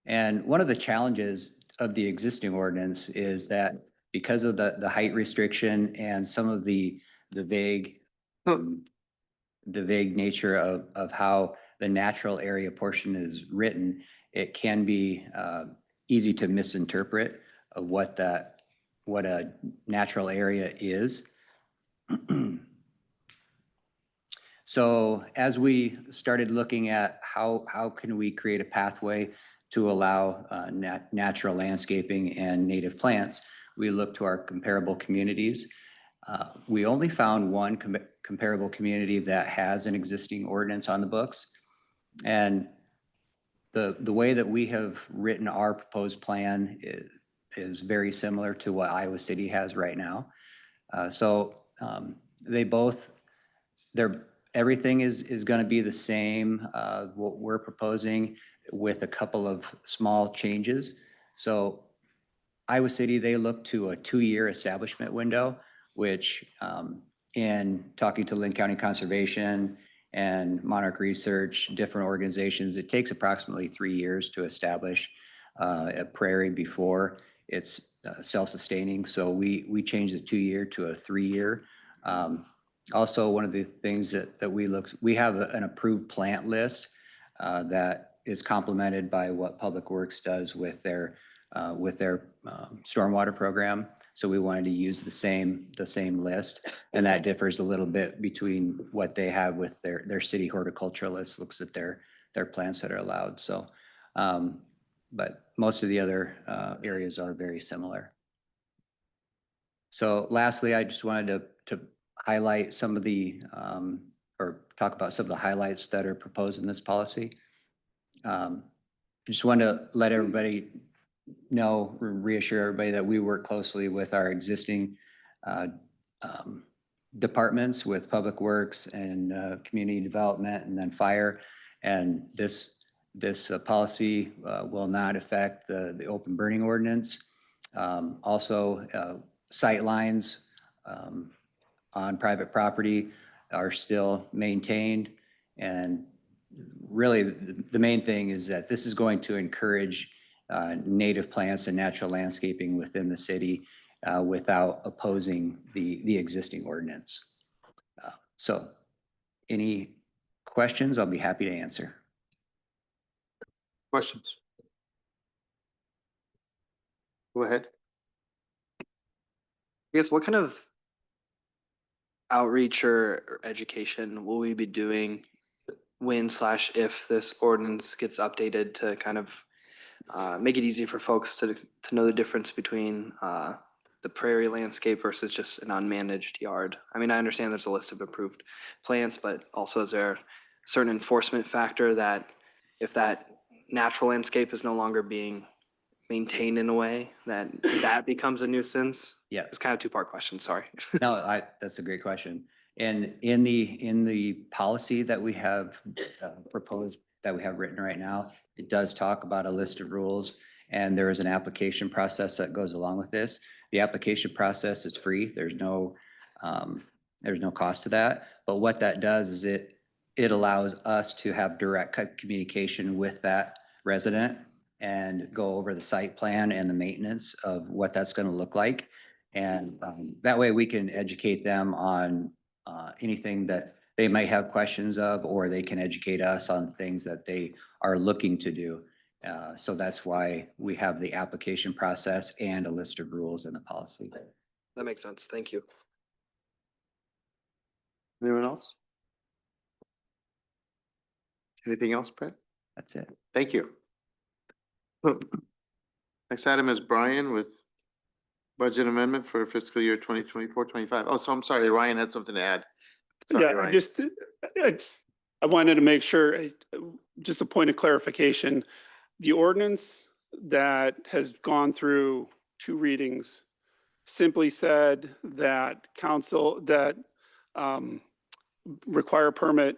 And one of the challenges of the existing ordinance is that because of the height restriction and some of the vague nature of how the natural area portion is written, it can be easy to misinterpret what a natural area is. So as we started looking at how can we create a pathway to allow natural landscaping and native plants, we looked to our comparable communities. We only found one comparable community that has an existing ordinance on the books. And the way that we have written our proposed plan is very similar to what Iowa City has right now. Everything is going to be the same, what we're proposing, with a couple of small changes. So Iowa City, they look to a 2-year establishment window, which in talking to Lynn County Conservation and Monarch Research, different organizations, it takes approximately 3 years to establish a prairie before it's self-sustaining. So we changed the 2-year to a 3-year. Also, one of the things that we have an approved plant list that is complemented by what Public Works does with their stormwater program. So we wanted to use the same list, and that differs a little bit between what they have with their city horticulturalist looks at their plants that are allowed. So, but most of the other areas are very similar. So lastly, I just wanted to highlight some of the, or talk about some of the highlights that are proposed in this policy. I just want to let everybody know, reassure everybody that we work closely with our existing departments, with Public Works and Community Development and then Fire. And this policy will not affect the open burning ordinance. Also, sight lines on private property are still maintained. And really, the main thing is that this is going to encourage native plants and natural landscaping within the city without opposing the existing ordinance. So any questions, I'll be happy to answer. Questions? Go ahead. I guess what kind of outreach or education will we be doing when/if this ordinance gets updated to kind of make it easy for folks to know the difference between the prairie landscape versus just an unmanaged yard? I mean, I understand there's a list of approved plants, but also is there a certain enforcement factor that if that natural landscape is no longer being maintained in a way that becomes a nuisance? Yeah. It's kind of a two-part question, sorry. No, that's a great question. And in the policy that we have proposed, that we have written right now, it does talk about a list of rules, and there is an application process that goes along with this. The application process is free. There's no cost to that. But what that does is it allows us to have direct communication with that resident and go over the site plan and the maintenance of what that's going to look like. And that way we can educate them on anything that they might have questions of, or they can educate us on things that they are looking to do. So that's why we have the application process and a list of rules in the policy. That makes sense. Thank you. Anyone else? Anything else, Brett? That's it. Thank you. Next item is Brian with budget amendment for fiscal year 2024-25. Oh, so I'm sorry, Ryan had something to add. Sorry, Yeah, Ryan. I wanted to make sure, just a point of clarification, the ordinance that has gone through 2 readings simply said that council, that require permit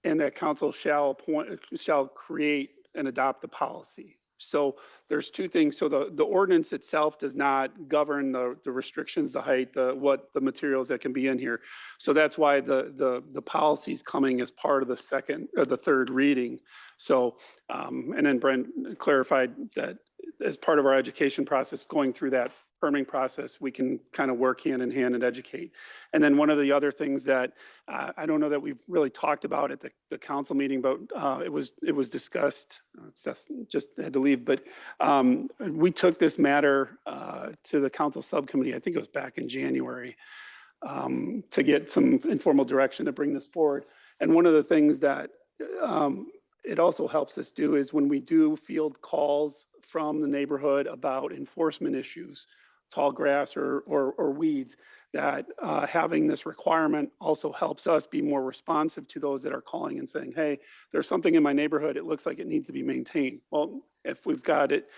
and that council shall create and adopt the policy. So there's 2 things. So the ordinance itself does not govern the restrictions, the height, what the materials that can be in here. So that's why the policy is coming as part of the second or the 3rd reading. So and then Brent clarified that as part of our education process, going through that permitting process, we can kind of work hand in hand and educate. And then one of the other things that I don't know that we've really talked about at the council meeting, but it was discussed. Seth just had to leave, but we took this matter to the council subcommittee. I think it was back in January to get some informal direction to bring this forward. And one of the things that it also helps us do is when we do field calls from the neighborhood about enforcement issues, tall grass or weeds, that having this requirement also helps us be more responsive to those that are calling and saying, hey, there's something in my neighborhood, it looks like it needs to be maintained. Well, if we've got it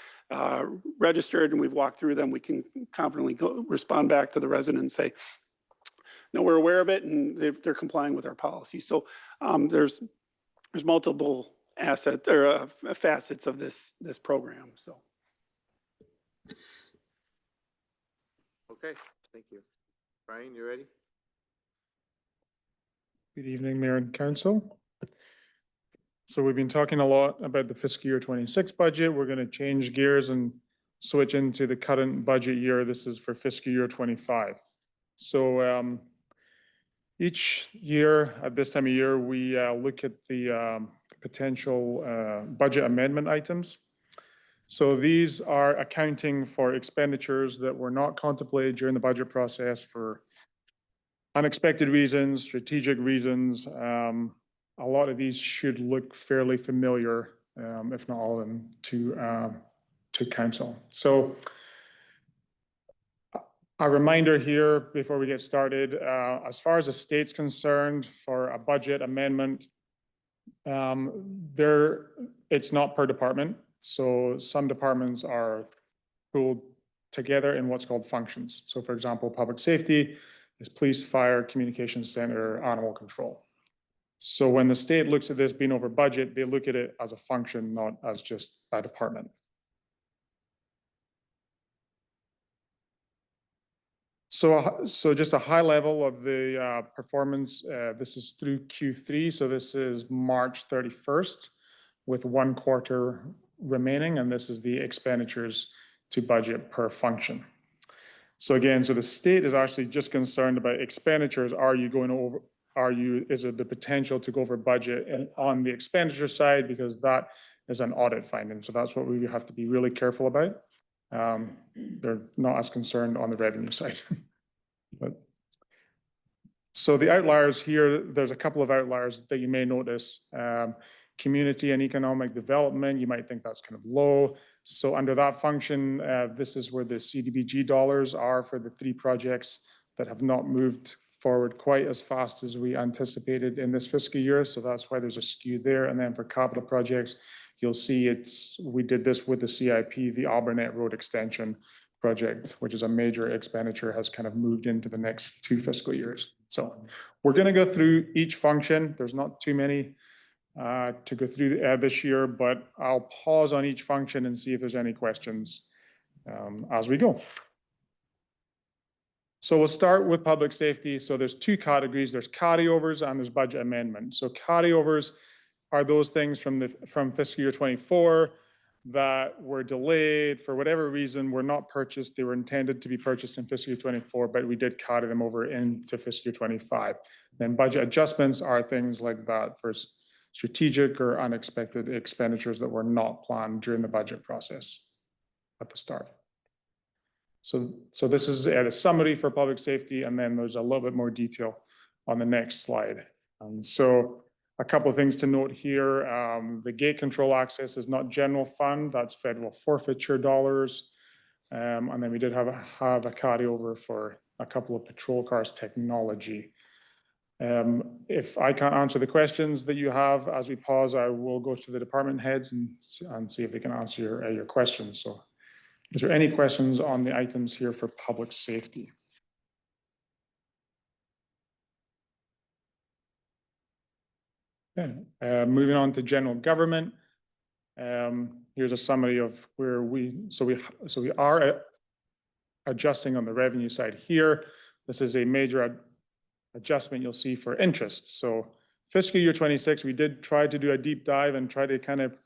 registered and we've walked through them, we can confidently respond back to the resident and say, no, we're aware of it and they're complying with our policy. So there's multiple assets or facets of this program. So. Okay, thank you. Brian, you ready? Good evening, Mayor and Council. So we've been talking a lot about the fiscal year 26 budget. We're going to change gears and switch into the current budget year. This is for fiscal year 25. So Each year, at this time of year, we look at the potential budget amendment items. So these are accounting for expenditures that were not contemplated during the budget process for unexpected reasons, strategic reasons. A lot of these should look fairly familiar, if not all of them, to council. So a reminder here before we get started, as far as the state's concerned for a budget amendment, it's not per department. So some departments are pooled together in what's called functions. So for example, public safety is police, fire, communications center, animal control. So when the state looks at this being over budget, they look at it as a function, not as just a department. So just a high level of the performance. This is through Q3. So this is March 31st with 1 quarter remaining. And this is the expenditures to budget per function. So again, so the state is actually just concerned about expenditures. Are you going over, is it the potential to go over budget and on the expenditure side, because that is an audit finding. So that's what we have to be really careful about. They're not as concerned on the revenue side. But so the outliers here, there's a couple of outliers that you may notice. Community and economic development, you might think that's kind of low. So under that function, this is where the CDBG dollars are for the 3 projects that have not moved forward quite as fast as we anticipated in this fiscal year. So that's why there's a skew there. And then for capital projects, you'll see we did this with the CIP, the Alburnett Road Extension project, which is a major expenditure, has kind of moved into the next 2 fiscal years. So we're going to go through each function. There's not too many to go through this year, but I'll pause on each function and see if there's any questions as we go. So we'll start with public safety. So there's 2 categories. There's carryovers and there's budget amendment. So carryovers are those things from fiscal year 24 that were delayed for whatever reason, were not purchased. They were intended to be purchased in fiscal year 24, but we did carry them over into fiscal year 25. Then budget adjustments are things like that for strategic or unexpected expenditures that were not planned during the budget process at the start. So this is a summary for public safety, and then there's a little bit more detail on the next slide. So a couple of things to note here. The gate control access is not general fund, that's federal forfeiture dollars. And then we did have a carryover for a couple of patrol cars technology. If I can't answer the questions that you have as we pause, I will go to the department heads and see if they can answer your questions. So is there any questions on the items here for public safety? Okay, moving on to general government. Here's a summary of where we are adjusting on the revenue side here. This is a major adjustment you'll see for interest. So fiscal year 26, we did try to do a deep dive and try to kind of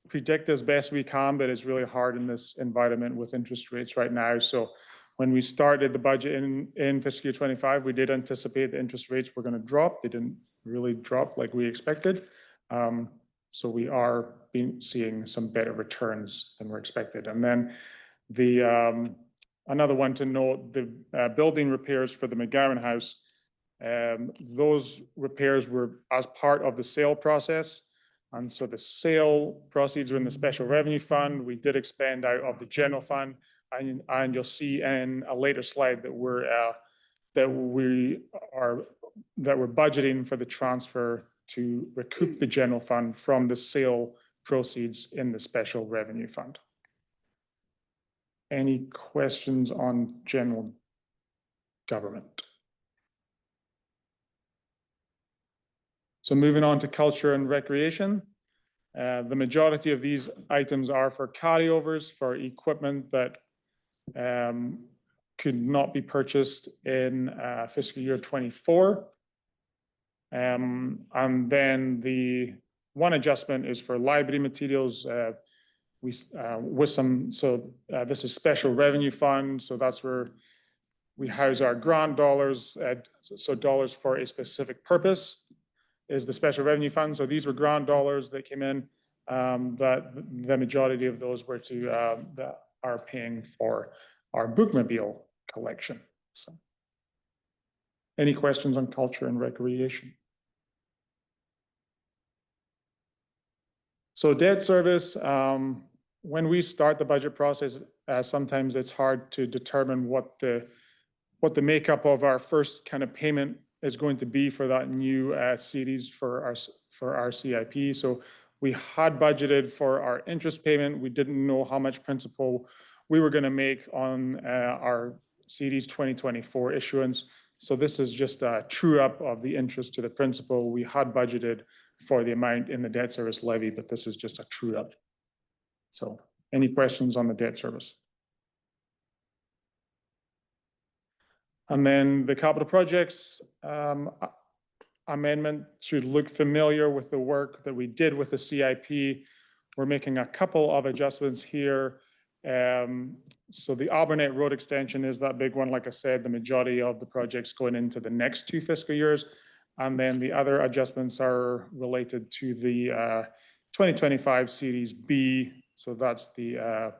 predict as best we can, but it's really hard in this environment with interest rates right now. So when we started the budget in fiscal year 25, we did anticipate the interest rates were going to drop. They didn't really drop like we expected. So we are seeing some better returns than were expected. And then another one to note, the building repairs for the McGowan House, those repairs were as part of the sale process. And so the sale proceeds are in the special revenue fund. We did expand out of the general fund, and you'll see in a later slide that we're budgeting for the transfer to recoup the general fund from the sale proceeds in the special revenue fund. Any questions on general government? So moving on to culture and recreation. The majority of these items are for carryovers for equipment that could not be purchased in fiscal year 24. And then the one adjustment is for library materials. This is special revenue fund. So that's where We house our grant dollars, so dollars for a specific purpose is the special revenue fund. So these were grant dollars that came in, but the majority of those were that are paying for our bookmobile collection. So, any questions on culture and recreation? So debt service, when we start the budget process, sometimes it's hard to determine what the makeup of our first kind of payment is going to be for that new series for our CIP. So we had budgeted for our interest payment. We didn't know how much principal we were going to make on our CDs 2024 issuance. So this is just a true up of the interest to the principal. We had budgeted for the amount in the debt service levy, but this is just a true up. So any questions on the debt service? And then the capital projects amendment should look familiar with the work that we did with the CIP. We're making a couple of adjustments here. So the Albernette Road extension is that big one. Like I said, the majority of the projects going into the next 2 fiscal years. And then the other adjustments are related to the 2025 Series B. So that's the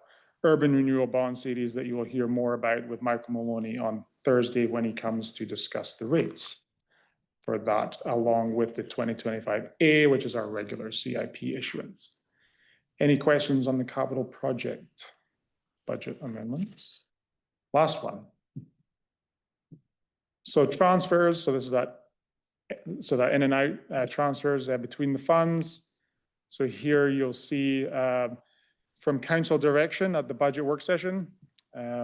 urban renewal bond series that you will hear more about with Michael Maloney on Thursday when he comes to discuss the rates for that, along with the 2025A, which is our regular CIP issuance. Any questions on the capital project budget amendments? Last one. So transfers, so this is that, so that in and out transfers between the funds. So here you'll see from council direction at the budget work session,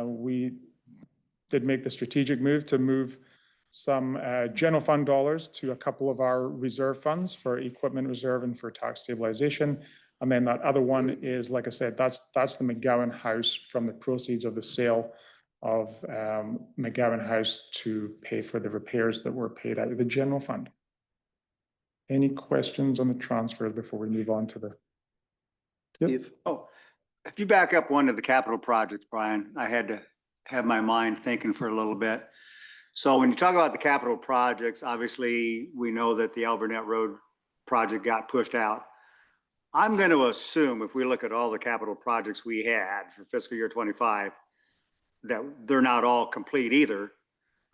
we did make the strategic move to move some general fund dollars to a couple of our reserve funds for equipment reserve and for tax stabilization. And then that other one is, like I said, that's the McGowan House from the proceeds of the sale of McGowan House to pay for the repairs that were paid out of the general fund. Any questions on the transfers before we move on to the? Steve? Oh, if you back up one of the capital projects, Brian, I had to have my mind thinking for a little bit. So when you talk about the capital projects, obviously we know that the Albernette Road project got pushed out. I'm going to assume if we look at all the capital projects we had for fiscal year 25, that they're not all complete either.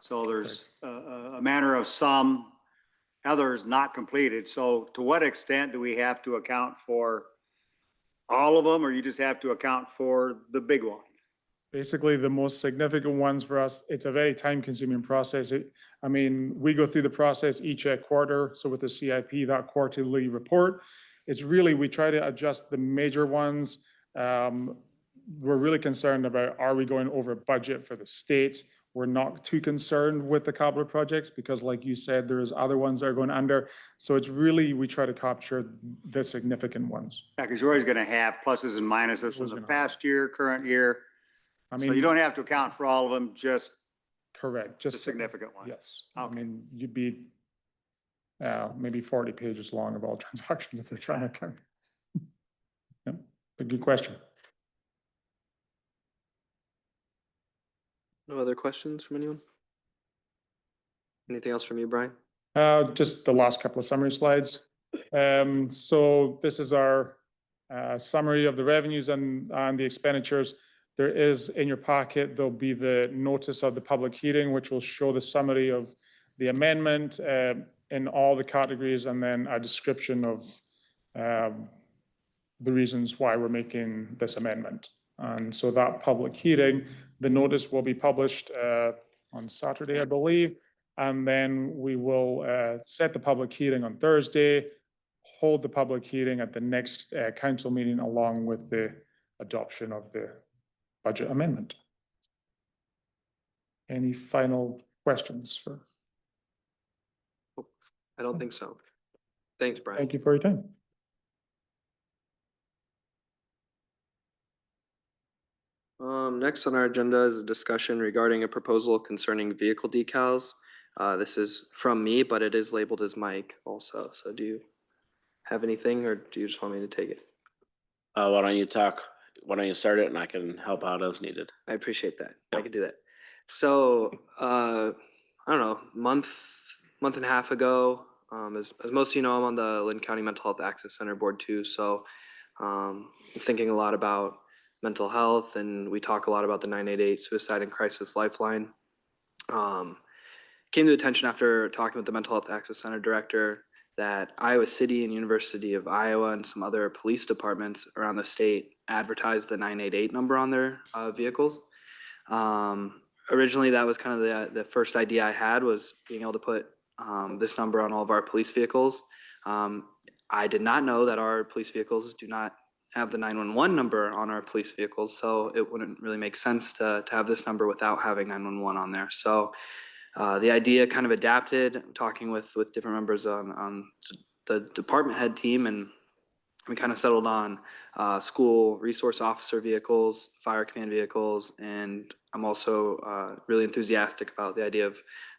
So there's a manner of some, others not completed. So to what extent do we have to account for all of them, or you just have to account for the big ones? Basically, the most significant ones for us, it's a very time-consuming process. I mean, we go through the process each quarter. So with the CIP, that quarterly report, it's really, we try to adjust the major ones. We're really concerned about, are we going over budget for the states? We're not too concerned with the capital projects because, like you said, there's other ones that are going under. So it's really, we try to capture the significant ones. Yeah, because you're always going to have pluses and minuses from the past year, current year. I So mean, you don't have to account for all of them, just correct, the just significant ones. yes. I mean, you'd be maybe 40 pages long of all transactions if you're trying to count. Yep, but good question. No other questions from anyone? Anything else from you, Brian? Just the last couple of summary slides. So this is our summary of the revenues and the expenditures. There is in your packet, there'll be the notice of the public hearing, which will show the summary of the amendment in all the categories, and then a description of the reasons why we're making this amendment. And so that public hearing, the notice will be published on Saturday, I believe. And then we will set the public hearing on Thursday, hold the public hearing at the next council meeting along with the adoption of the budget amendment. Any final questions? I don't think so. Thanks, Brian. Thank you for your time. Next on our agenda is a discussion regarding a proposal concerning vehicle decals. This is from me, but it is labeled as Mike also. So do you have anything, or do you just want me to take it? Why don't you talk? Why don't you start it and I can help out as needed? I appreciate that. I can do that. So, I don't know, month and a half ago, as most of you know, I'm on the Lynn County Mental Health Access Center Board too. So, I'm thinking a lot about mental health, and we talk a lot about the 988 Suicide and Crisis Lifeline. Came to attention after talking with the Mental Health Access Center director that Iowa City and University of Iowa and some other police departments around the state advertise the 988 number on their vehicles. Originally, that was kind of the first idea I had, was being able to put this number on all of our police vehicles. I did not know that our police vehicles do not have the 911 number on our police vehicles, so it wouldn't really make sense to have this number without having 911 on there. So the idea kind of adapted, talking with different members on the department head team, and we kind of settled on school resource officer vehicles, fire command vehicles, and I'm also really enthusiastic about the idea of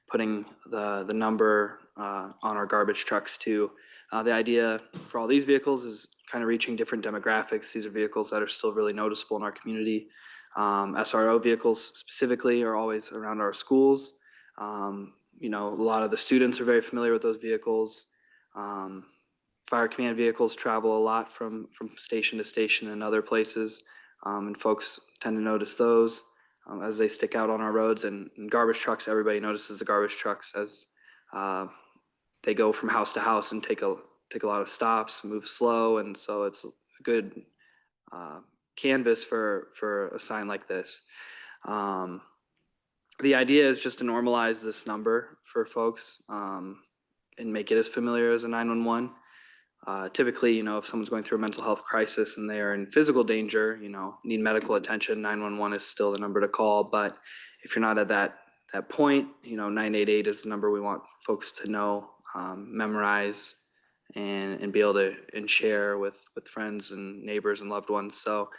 putting the number on our garbage trucks too. The idea for all these vehicles is kind of reaching different demographics. These are vehicles that are still really noticeable in our community. SRO vehicles specifically are always around our schools. You know, a lot of the students are very familiar with those vehicles. Fire command vehicles travel a lot from station to station and other places, and folks tend to notice those as they stick out on our roads. And garbage trucks, everybody notices the garbage trucks as they go from house to house and take a lot of stops, move slow, and so it's a good canvas for a sign like this. The idea is just to normalize this number for folks and make it as familiar as a 911. Typically, you know, if someone's going through a mental health crisis and they are in physical danger, you know, need medical attention, 911 is still the number to call. But if you're not at that point, you know, 988 is the number we want folks to know, memorize, and be able to and share with friends and neighbors and loved ones. So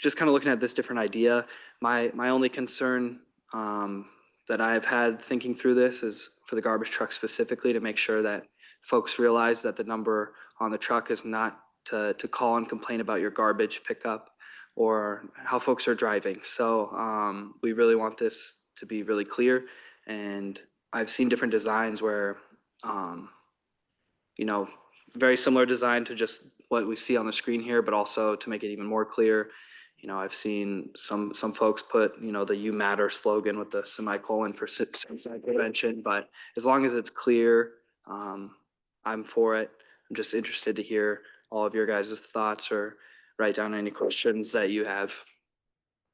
just kind of looking at this different idea, my only concern that I've had thinking through this is for the garbage truck specifically, to make sure that folks realize that the number on the truck is not to call and complain about your garbage pickup or how folks are driving. So we really want this to be really clear. And I've seen different designs where, you know, very similar design to just what we see on the screen here, but also to make it even more clear. You know, I've seen some folks put, you know, the "You Matter" slogan with the semicolon for suicide prevention, but as long as it's clear, I'm for it. I'm just interested to hear all of your guys' thoughts or write down any questions that you have.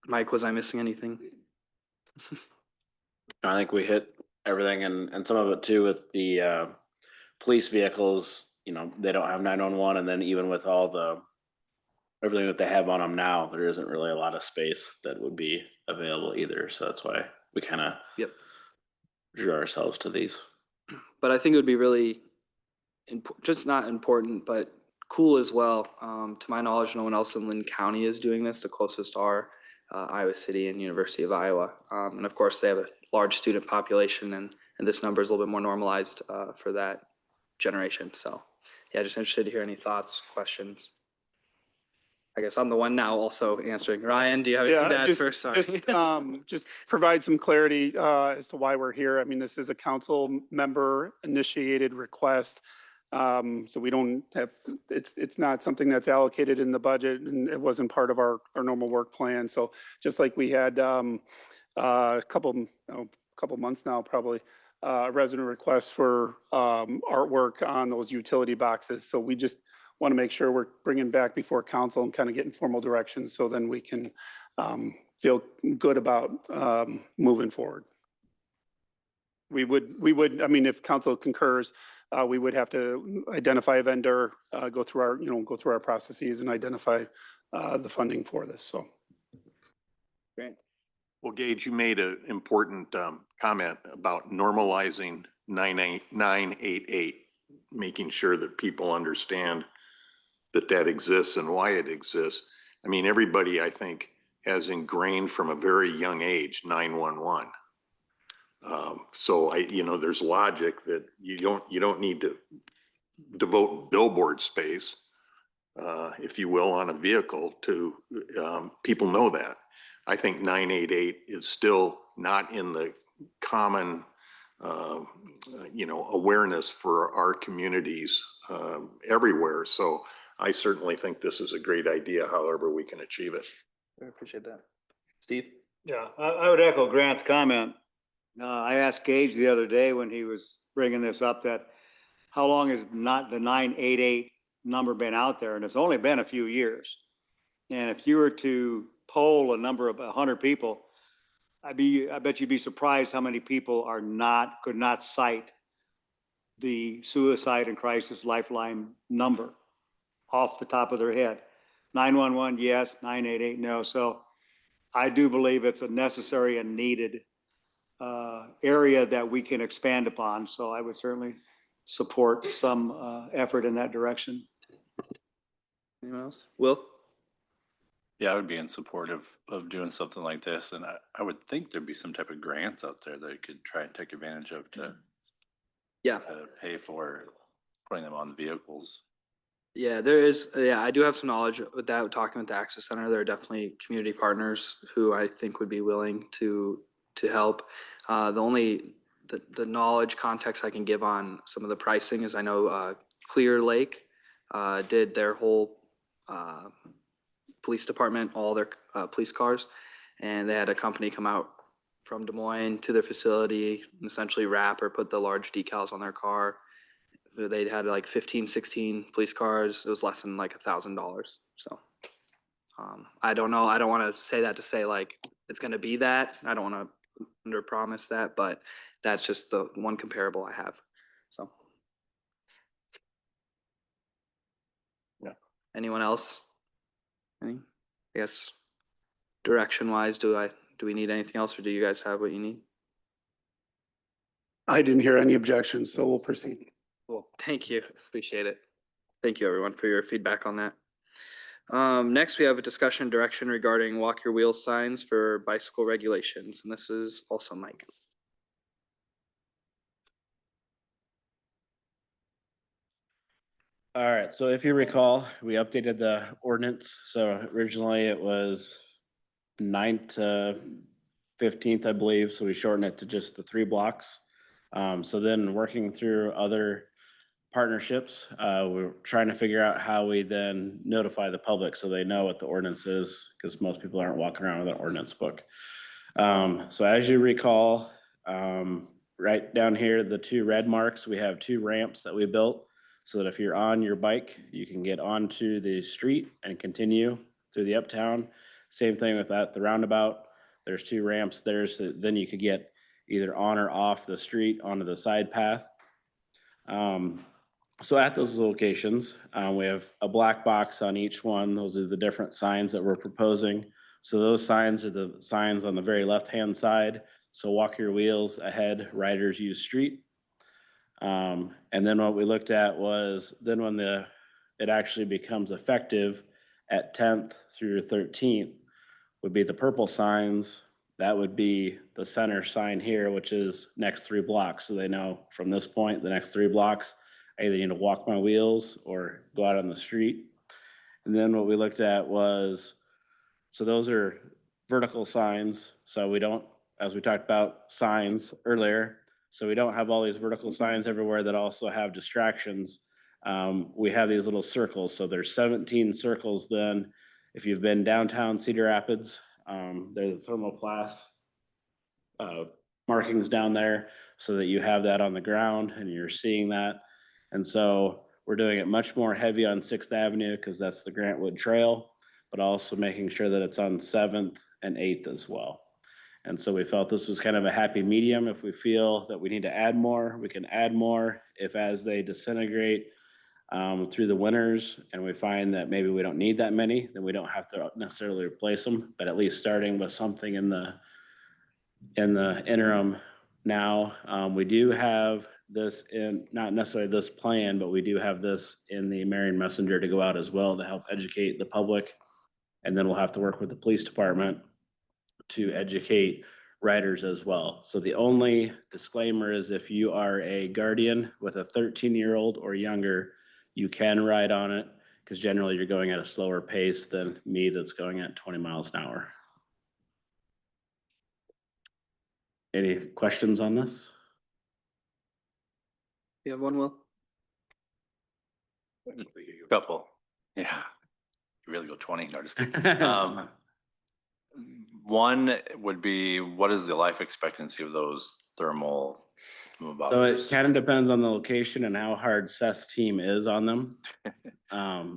Mike, was I missing anything? I think we hit everything, and some of it too with the police vehicles. You know, they don't have 911, and then even with all everything that they have on them now, there isn't really a lot of space that would be available either. So that's why we kind of drew ourselves to these. But I think it would be really just not important, but cool as well. To my knowledge, no one else in Lynn County is doing this. The closest are Iowa City and University of Iowa. And of course, they have a large student population, and this number is a little bit more normalized for that generation. So yeah, just interested to hear any thoughts, questions. I guess I'm the one now also answering. Ryan, do you have anything to add first? Sorry. Just provide some clarity as to why we're here. I mean, this is a council member initiated request. So we don't have, it's not something that's allocated in the budget, and it wasn't part of our normal work plan. So just like we had a couple months now, probably a resident request for artwork on those utility boxes. So we just want to make sure we're bringing back before council and kind of getting formal direction, so then we can feel good about moving forward. We would, I mean, if council concurs, we would have to identify a vendor, go through our processes and identify the funding for this. So. Great. Well, Gage, you made an important comment about normalizing 988, making sure that people understand that exists and why it exists. I mean, everybody, I think, has ingrained from a very young age 911. So there's logic that you don't need to devote billboard space, if you will, on a vehicle to people know that. I think 988 is still not in the common, awareness for our communities everywhere. So I certainly think this is a great idea, however we can achieve it. I appreciate that. Steve? Yeah, I would echo Grant's comment. I asked Gage the other day when he was bringing this up that how long has not the 988 number been out there? And it's only been a few years. And if you were to poll a number of 100 people, I bet you'd be surprised how many people could not cite the suicide and crisis lifeline number off the top of their head. 911, yes. 988, no. So I do believe it's a necessary and needed area that we can expand upon. So I would certainly support some effort in that direction. Anyone else? Will? Yeah, I would be in support of doing something like this, and I would think there'd be some type of grants out there that you could try and take advantage of to Yeah. pay for putting them on the vehicles. Yeah, there is. Yeah, I do have some knowledge with that. Talking with the Access Center, there are definitely community partners who I think would be willing to help. The knowledge context I can give on some of the pricing is I know Clear Lake did their whole police department, all their police cars, and they had a company come out from Des Moines to their facility and essentially wrap or put the large decals on their car. They had like 15, 16 police cars. It was less than like $1,000. So I don't know. I don't want to say that to say like it's going to be that. I don't want to under promise that, but that's just the one comparable I have. So. Yeah. Anyone else? I guess direction wise, do we need anything else, or do you guys have what you need? I didn't hear any objections, so we'll proceed. Cool. Thank you. Appreciate it. Thank you, everyone, for your feedback on that. Next, we have a discussion direction regarding walk your wheels signs for bicycle regulations, and this is also Mike. All right, so if you recall, we updated the ordinance. So originally it was 9th to 15th, I believe. So we shortened it to just the 3 blocks. So then working through other partnerships, we're trying to figure out how we then notify the public so they know what the ordinance is, because most people aren't walking around with an ordinance book. So as you recall, right down here, the 2 red marks, we have 2 ramps that we built so that if you're on your bike, you can get onto the street and continue through the uptown. Same thing with that, the roundabout, there's 2 ramps there, so then you could get either on or off the street onto the side path. So at those locations, we have a black box on each one. Those are the different signs that we're proposing. So those signs are the signs on the very left-hand side. So walk your wheels ahead, riders use street. And then what we looked at was then when it actually becomes effective at 10th through 13th would be the purple signs. That would be the center sign here, which is next 3 blocks. So they know from this point, the next 3 blocks, I either need to walk my wheels or go out on the street. And then what we looked at was, so those are vertical signs. So we don't, as we talked about signs earlier, so we don't have all these vertical signs everywhere that also have distractions. We have these little circles. So there's 17 circles then. If you've been downtown Cedar Rapids, they're the thermoplast markings down there so that you have that on the ground and you're seeing that. And so we're doing it much more heavy on 6th Avenue because that's the Grantwood Trail, but also making sure that it's on 7th and 8th as well. And so we felt this was kind of a happy medium. If we feel that we need to add more, we can add more. If as they disintegrate through the winters and we find that maybe we don't need that many, then we don't have to necessarily replace them, but at least starting with something in the interim now. We do have this in, not necessarily this plan, but we do have this in the Marion Messenger to go out as well to help educate the public. And then we'll have to work with the police department to educate riders as well. So the only disclaimer is if you are a guardian with a 13-year-old or younger, you can ride on it because generally you're going at a slower pace than me that's going at 20 miles an hour. Any questions on this? You have one, Will? Couple. Yeah. You really go 20, no, just kidding. One would be, what is the life expectancy of those thermal So it buffers? kind of depends on the location and how hard Seth's team is on them.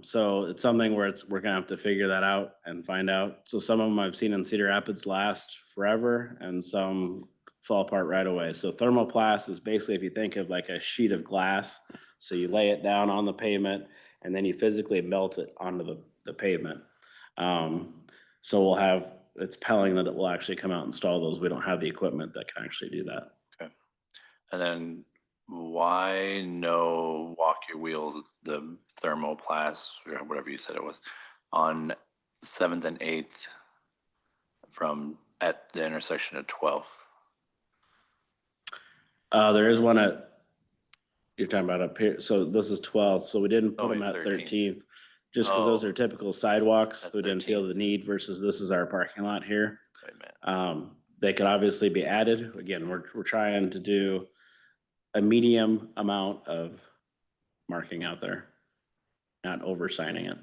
So it's something where we're gonna have to figure that out and find out. So some of them I've seen in Cedar Rapids last forever and some fall apart right away. So thermoplast is basically, if you think of like a sheet of glass, so you lay it down on the pavement and then you physically melt it onto the pavement. So we'll have, it's pelling that it will actually come out and install those. We don't have the equipment that can actually do that. Okay. And then why no walk your wheels, the thermoplast, or whatever you said it was, on 7th and 8th from at the intersection of 12th? There is one you're talking about up here. So this is 12th. So we didn't put Oh, them wait, at 13th. 13th. Just because those Oh. are typical sidewalks. At We didn't feel 13th. the need versus this is our parking lot here. Wait a minute. They could obviously be added. Again, we're trying to do a medium amount of marking out there, not over signing it.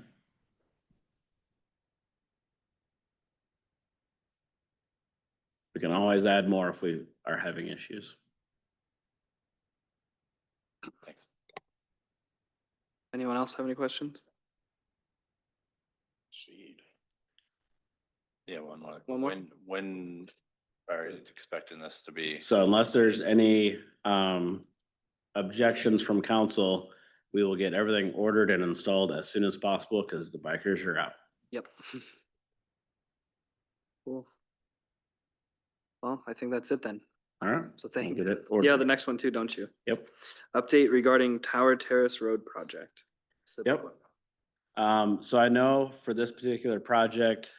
We can always add more if we are having issues. Thanks. Anyone else have any questions? Yeah, one more. One more? When are you expecting this to be? So unless there's any objections from council, we will get everything ordered and installed as soon as possible because the bikers are out. Yep. Cool. Well, I think that's it then. All right. So thank We'll you. get it ordered. Yeah, the next one too, don't you? Yep. Update regarding Tower Terrace Road project. So- Yep. So I know for this particular project,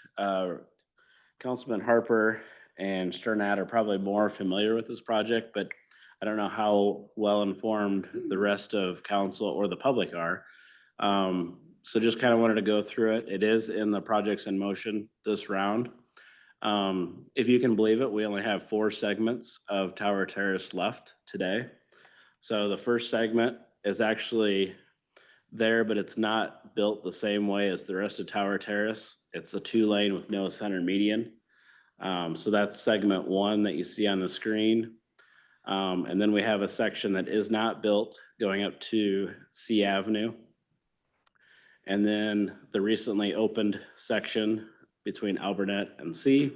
Councilman Harper and Sternad are probably more familiar with this project, but I don't know how well informed the rest of council or the public are. So just kind of wanted to go through it. It is in the projects in motion this round. If you can believe it, we only have 4 segments of Tower Terrace left today. So the first segment is actually there, but it's not built the same way as the rest of Tower Terrace. It's a 2-lane with no center median. So that's segment 1 that you see on the screen. And then we have a section that is not built going up to C Avenue. And then the recently opened section between Albernet and C.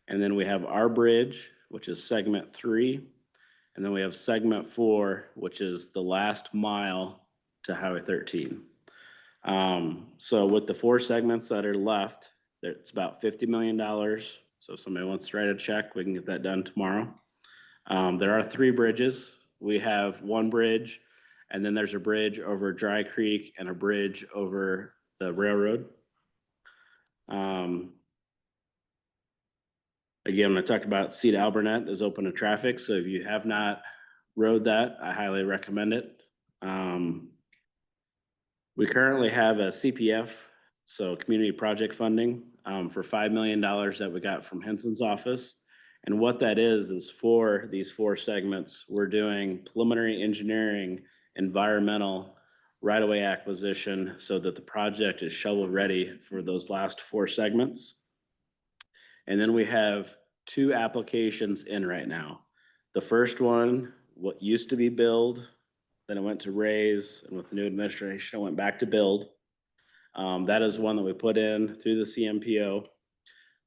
And then we have our bridge, which is segment 3. And then we have segment 4, which is the last mile to Highway 13. So with the 4 segments that are left, it's about $50 million. So if somebody wants to write a check, we can get that done tomorrow. There are 3 bridges. We have 1 bridge, and then there's a bridge over Dry Creek and a bridge over the railroad. Again, when I talked about C to Albernet is open to traffic, so if you have not rode that, I highly recommend it. We currently have a CPF, so community project funding, for $5 million that we got from Henson's office. And what that is for these 4 segments, we're doing preliminary engineering, environmental, right-of-way acquisition so that the project is shovel-ready for those last 4 segments. And then we have 2 applications in right now. The first one, what used to be build, then it went to raise, and with the new administration, it went back to build. That is one that we put in through the CMPO.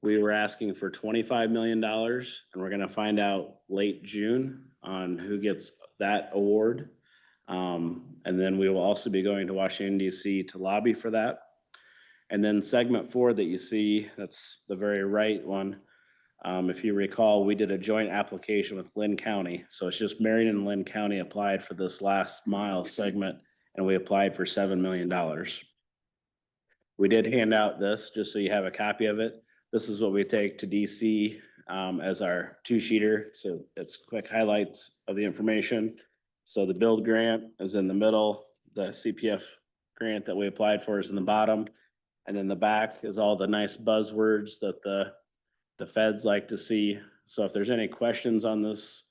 We were asking for $25 million, and we're gonna find out late June on who gets that award. And then we will also be going to Washington DC to lobby for that. And then segment 4 that you see, that's the very right one. If you recall, we did a joint application with Lynn County. So it's just Marion and Lynn County applied for this last mile segment, and we applied for $7 million. We did hand out this, just so you have a copy of it. This is what we take to DC as our 2-sheeter. So it's quick highlights of the information. So the build grant is in the middle. The CPF grant that we applied for is in the bottom. And then the back is all the nice buzzwords that the feds like to see. So if there's any questions on this,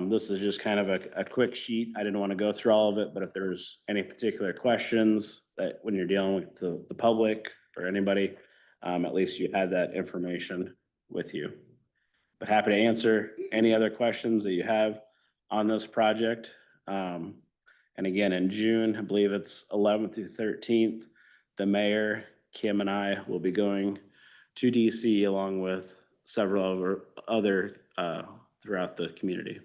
this is just kind of a quick sheet. I didn't want to go through all of it, but if there's any particular questions that when you're dealing with the public or anybody, at least you had that information with you. But happy to answer any other questions that you have on this project. And again, in June, I believe it's 11th through 13th, the mayor, Kim, and I will be going to DC along with several other throughout the community.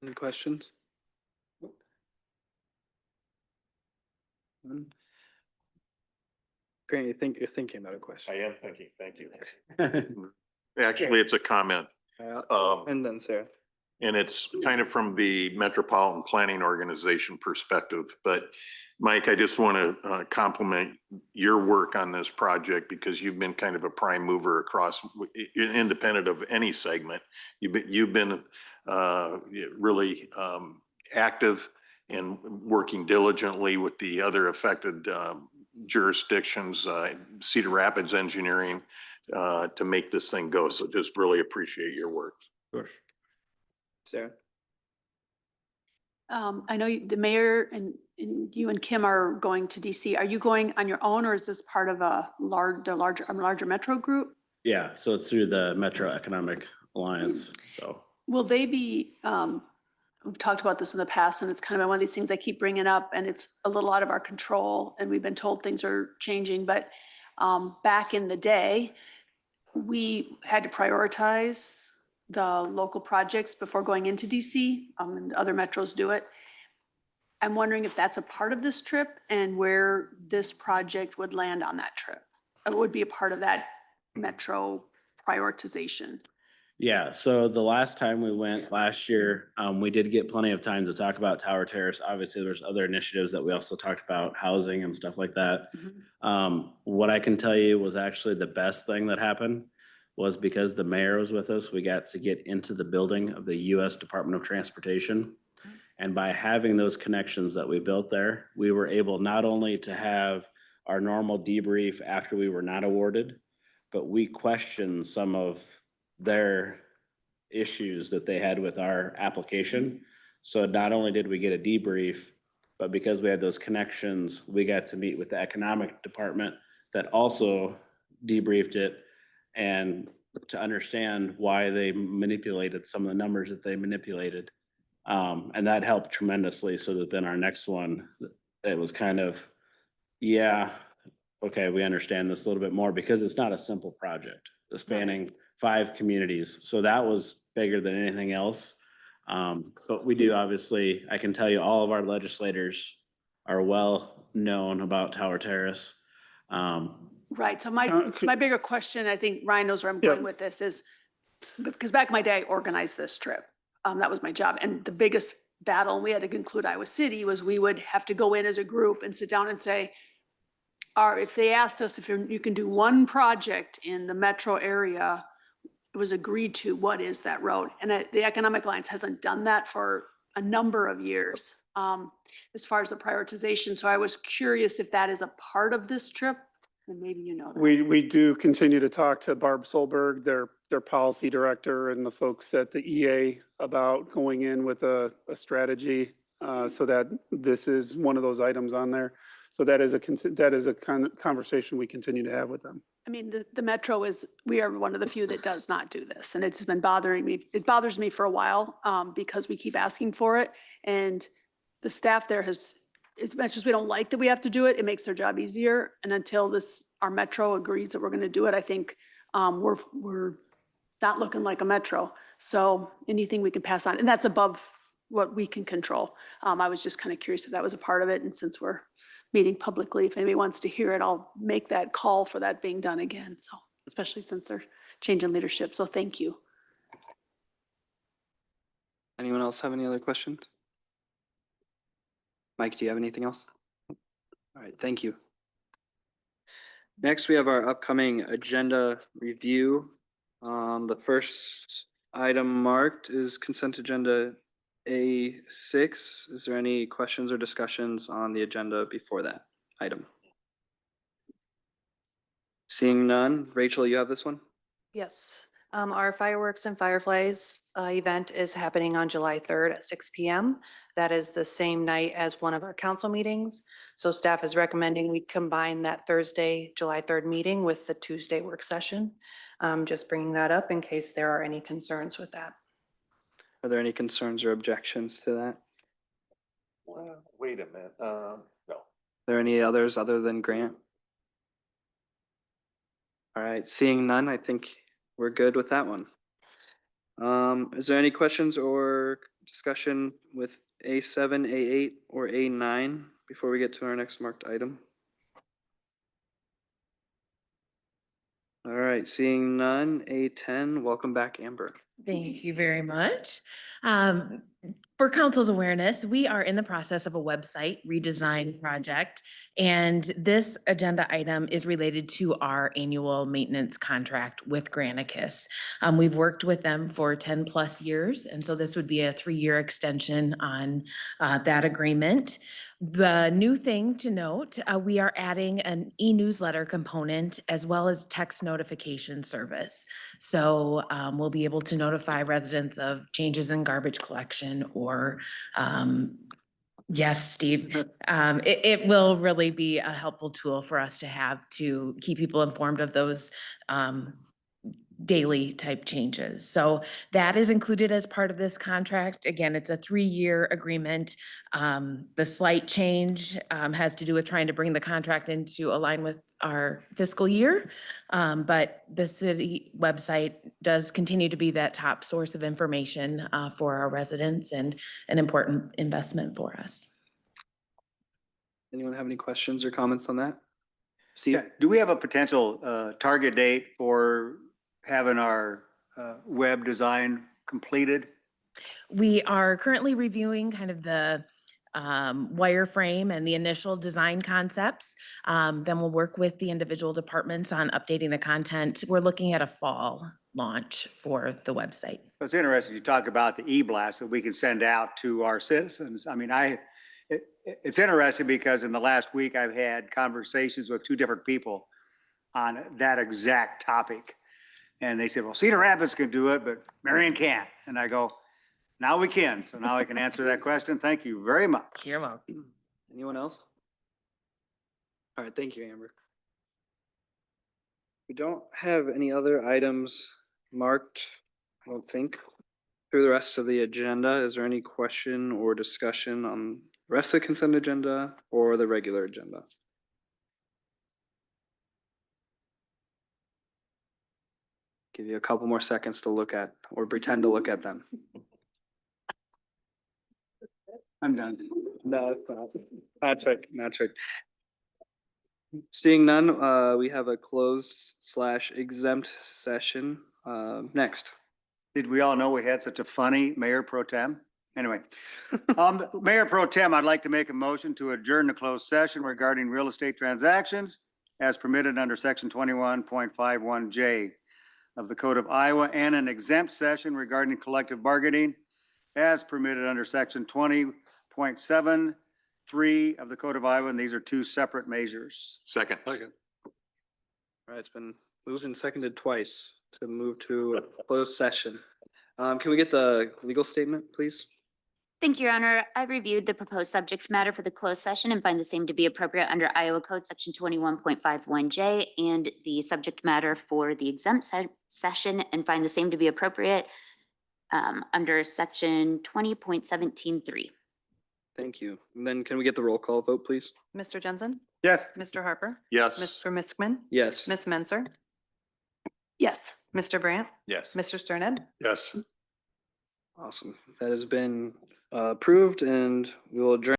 Any questions? None? Grant, you think you're thinking about a question? I am thinking, thank you. Actually, it's a comment. And then Sarah. And it's kind of from the Metropolitan Planning Organization perspective. But Mike, I just want to compliment your work on this project because you've been kind of a prime mover across, independent of any segment. You've been really active and working diligently with the other affected jurisdictions, Cedar Rapids Engineering, to make this thing go. So just really appreciate your work. Of course. Sarah? I know the mayor and you and Kim are going to DC. Are you going on your own or is this part of a larger metro group? Yeah, so it's through the Metro Economic Alliance, so. Will they be, we've talked about this in the past and it's kind of one of these things I keep bringing up and it's a little out of our control and we've been told things are changing, but back in the day, we had to prioritize the local projects before going into DC, and other metros do it. I'm wondering if that's a part of this trip and where this project would land on that trip. It would be a part of that metro prioritization. Yeah, so the last time we went last year, we did get plenty of time to talk about Tower Terrace. Obviously, there's other initiatives that we also talked about, housing and stuff like that. What I can tell you was actually the best thing that happened was because the mayor was with us, we got to get into the building of the US Department of Transportation. And by having those connections that we built there, we were able not only to have our normal debrief after we were not awarded, but we questioned some of their issues that they had with our application. So not only did we get a debrief, but because we had those connections, we got to meet with the economic department that also debriefed it and to understand why they manipulated some of the numbers that they manipulated. And that helped tremendously so that then our next one, it was kind of, yeah, okay, we understand this a little bit more because it's not a simple project, spanning 5 communities. So that was bigger than anything else. But we do obviously, I can tell you all of our legislators are well known about Tower Terrace. Right, so my bigger question, I think Ryan knows where I'm going with this is, because back in my day, I organized this trip. That was my job. And the biggest battle, and we had to include Iowa City, was we would have to go in as a group and sit down and say, if they asked us if you can do one project in the metro area, it was agreed to, what is that road? And the Economic Alliance hasn't done that for a number of years as far as the prioritization. So I was curious if that is a part of this trip, and maybe you know that. We do continue to talk to Barb Solberg, their policy director, and the folks at the EA about going in with a strategy so that this is one of those items on there. So that is a kind of conversation we continue to have with them. I mean, the metro we are one of the few that does not do this, and it's been bothering me. It bothers me for a while because we keep asking for it, and the staff there has, as much as we don't like that we have to do it, it makes their job easier. And until our metro agrees that we're going to do it, I think we're not looking like a metro. So anything we can pass on, and that's above what we can control. I was just kind of curious if that was a part of it, and since we're meeting publicly, if anybody wants to hear it, I'll make that call for that being done again. So, especially since they're changing leadership. So thank you. Anyone else have any other questions? Mike, do you have anything else? All right, thank you. Next, we have our upcoming agenda review. The first item marked is consent agenda A6. Is there any questions or discussions on the agenda before that item? Seeing none, Rachel, you have this one? Yes. Our fireworks and fireflies event is happening on July 3rd at 6 p.m. That is the same night as one of our council meetings. So staff is recommending we combine that Thursday, July 3rd meeting with the Tuesday work session. Just bringing that up in case there are any concerns with that. Are there any concerns or objections to that? Well, wait a minute, no. Are there any others other than Grant? All right, seeing none, I think we're good with that one. Is there any questions or discussion with A7, A8, or A9 before we get to our next marked item? All right, seeing none, A10, welcome back, Amber. Thank you very much. For council's awareness, we are in the process of a website redesign project, and this agenda item is related to our annual maintenance contract with Granicus. We've worked with them for 10+ years, and so this would be a 3-year extension on that agreement. The new thing to note, we are adding an e-newsletter component as well as text notification service. So we'll be able to notify residents of changes in garbage collection or, yes, Steve, it will really be a helpful tool for us to have to keep people informed of those daily type changes. So that is included as part of this contract. Again, it's a 3-year agreement. The slight change has to do with trying to bring the contract into align with our fiscal year. But the city website does continue to be that top source of information for our residents and an important investment for us. Anyone have any questions or comments on that? Steve? Yeah, do we have a potential target date for having our web design completed? We are currently reviewing kind of the wireframe and the initial design concepts. Then we'll work with the individual departments on updating the content. We're looking at a fall launch for the website. It's interesting you talk about the e-blast that we can send out to our citizens. I mean, it's interesting because in the last week I've had conversations with 2 different people on that exact topic. And they said, well, Cedar Rapids can do it, but Marion can't. And I go, now we can. So now I can answer that question. Thank you very much. You're welcome. Anyone else? All right, thank you, Amber. We don't have any other items marked, I don't think, through the rest of the agenda. Is there any question or discussion on the rest of the consent agenda or the regular agenda? Give you a couple more seconds to look at or pretend to look at them. I'm done. No, it's not. Not trick. Seeing none, we have a closed/exempt session next. Did we all know we had such a funny Mayor Pro Tem? Anyway, Mayor Pro Tem, I'd like to make a motion to adjourn the closed session regarding real estate transactions as permitted under section 21.51J of the Code of Iowa, and an exempt session regarding collective bargaining as permitted under section 20.73 of the Code of Iowa, and these are 2 separate measures. Second. All right, it's been moved and seconded twice to move to a closed session. Can we get the legal statement, please? Thank you, Your Honor. I reviewed the proposed subject matter for the closed session and find the same to be appropriate under Iowa Code Section 21.51J and the subject matter for the exempt session and find the same to be appropriate under Section 20.17.3. Thank you. And then can we get the roll call vote, please? Mr. Jensen? Yes. Mr. Harper? Yes. Mr. Miskman? Yes. Ms. Menzer? Yes. Mr. Brandt? Yes. Mr. Sterned? Yes. Awesome. That has been approved and we will adjourn.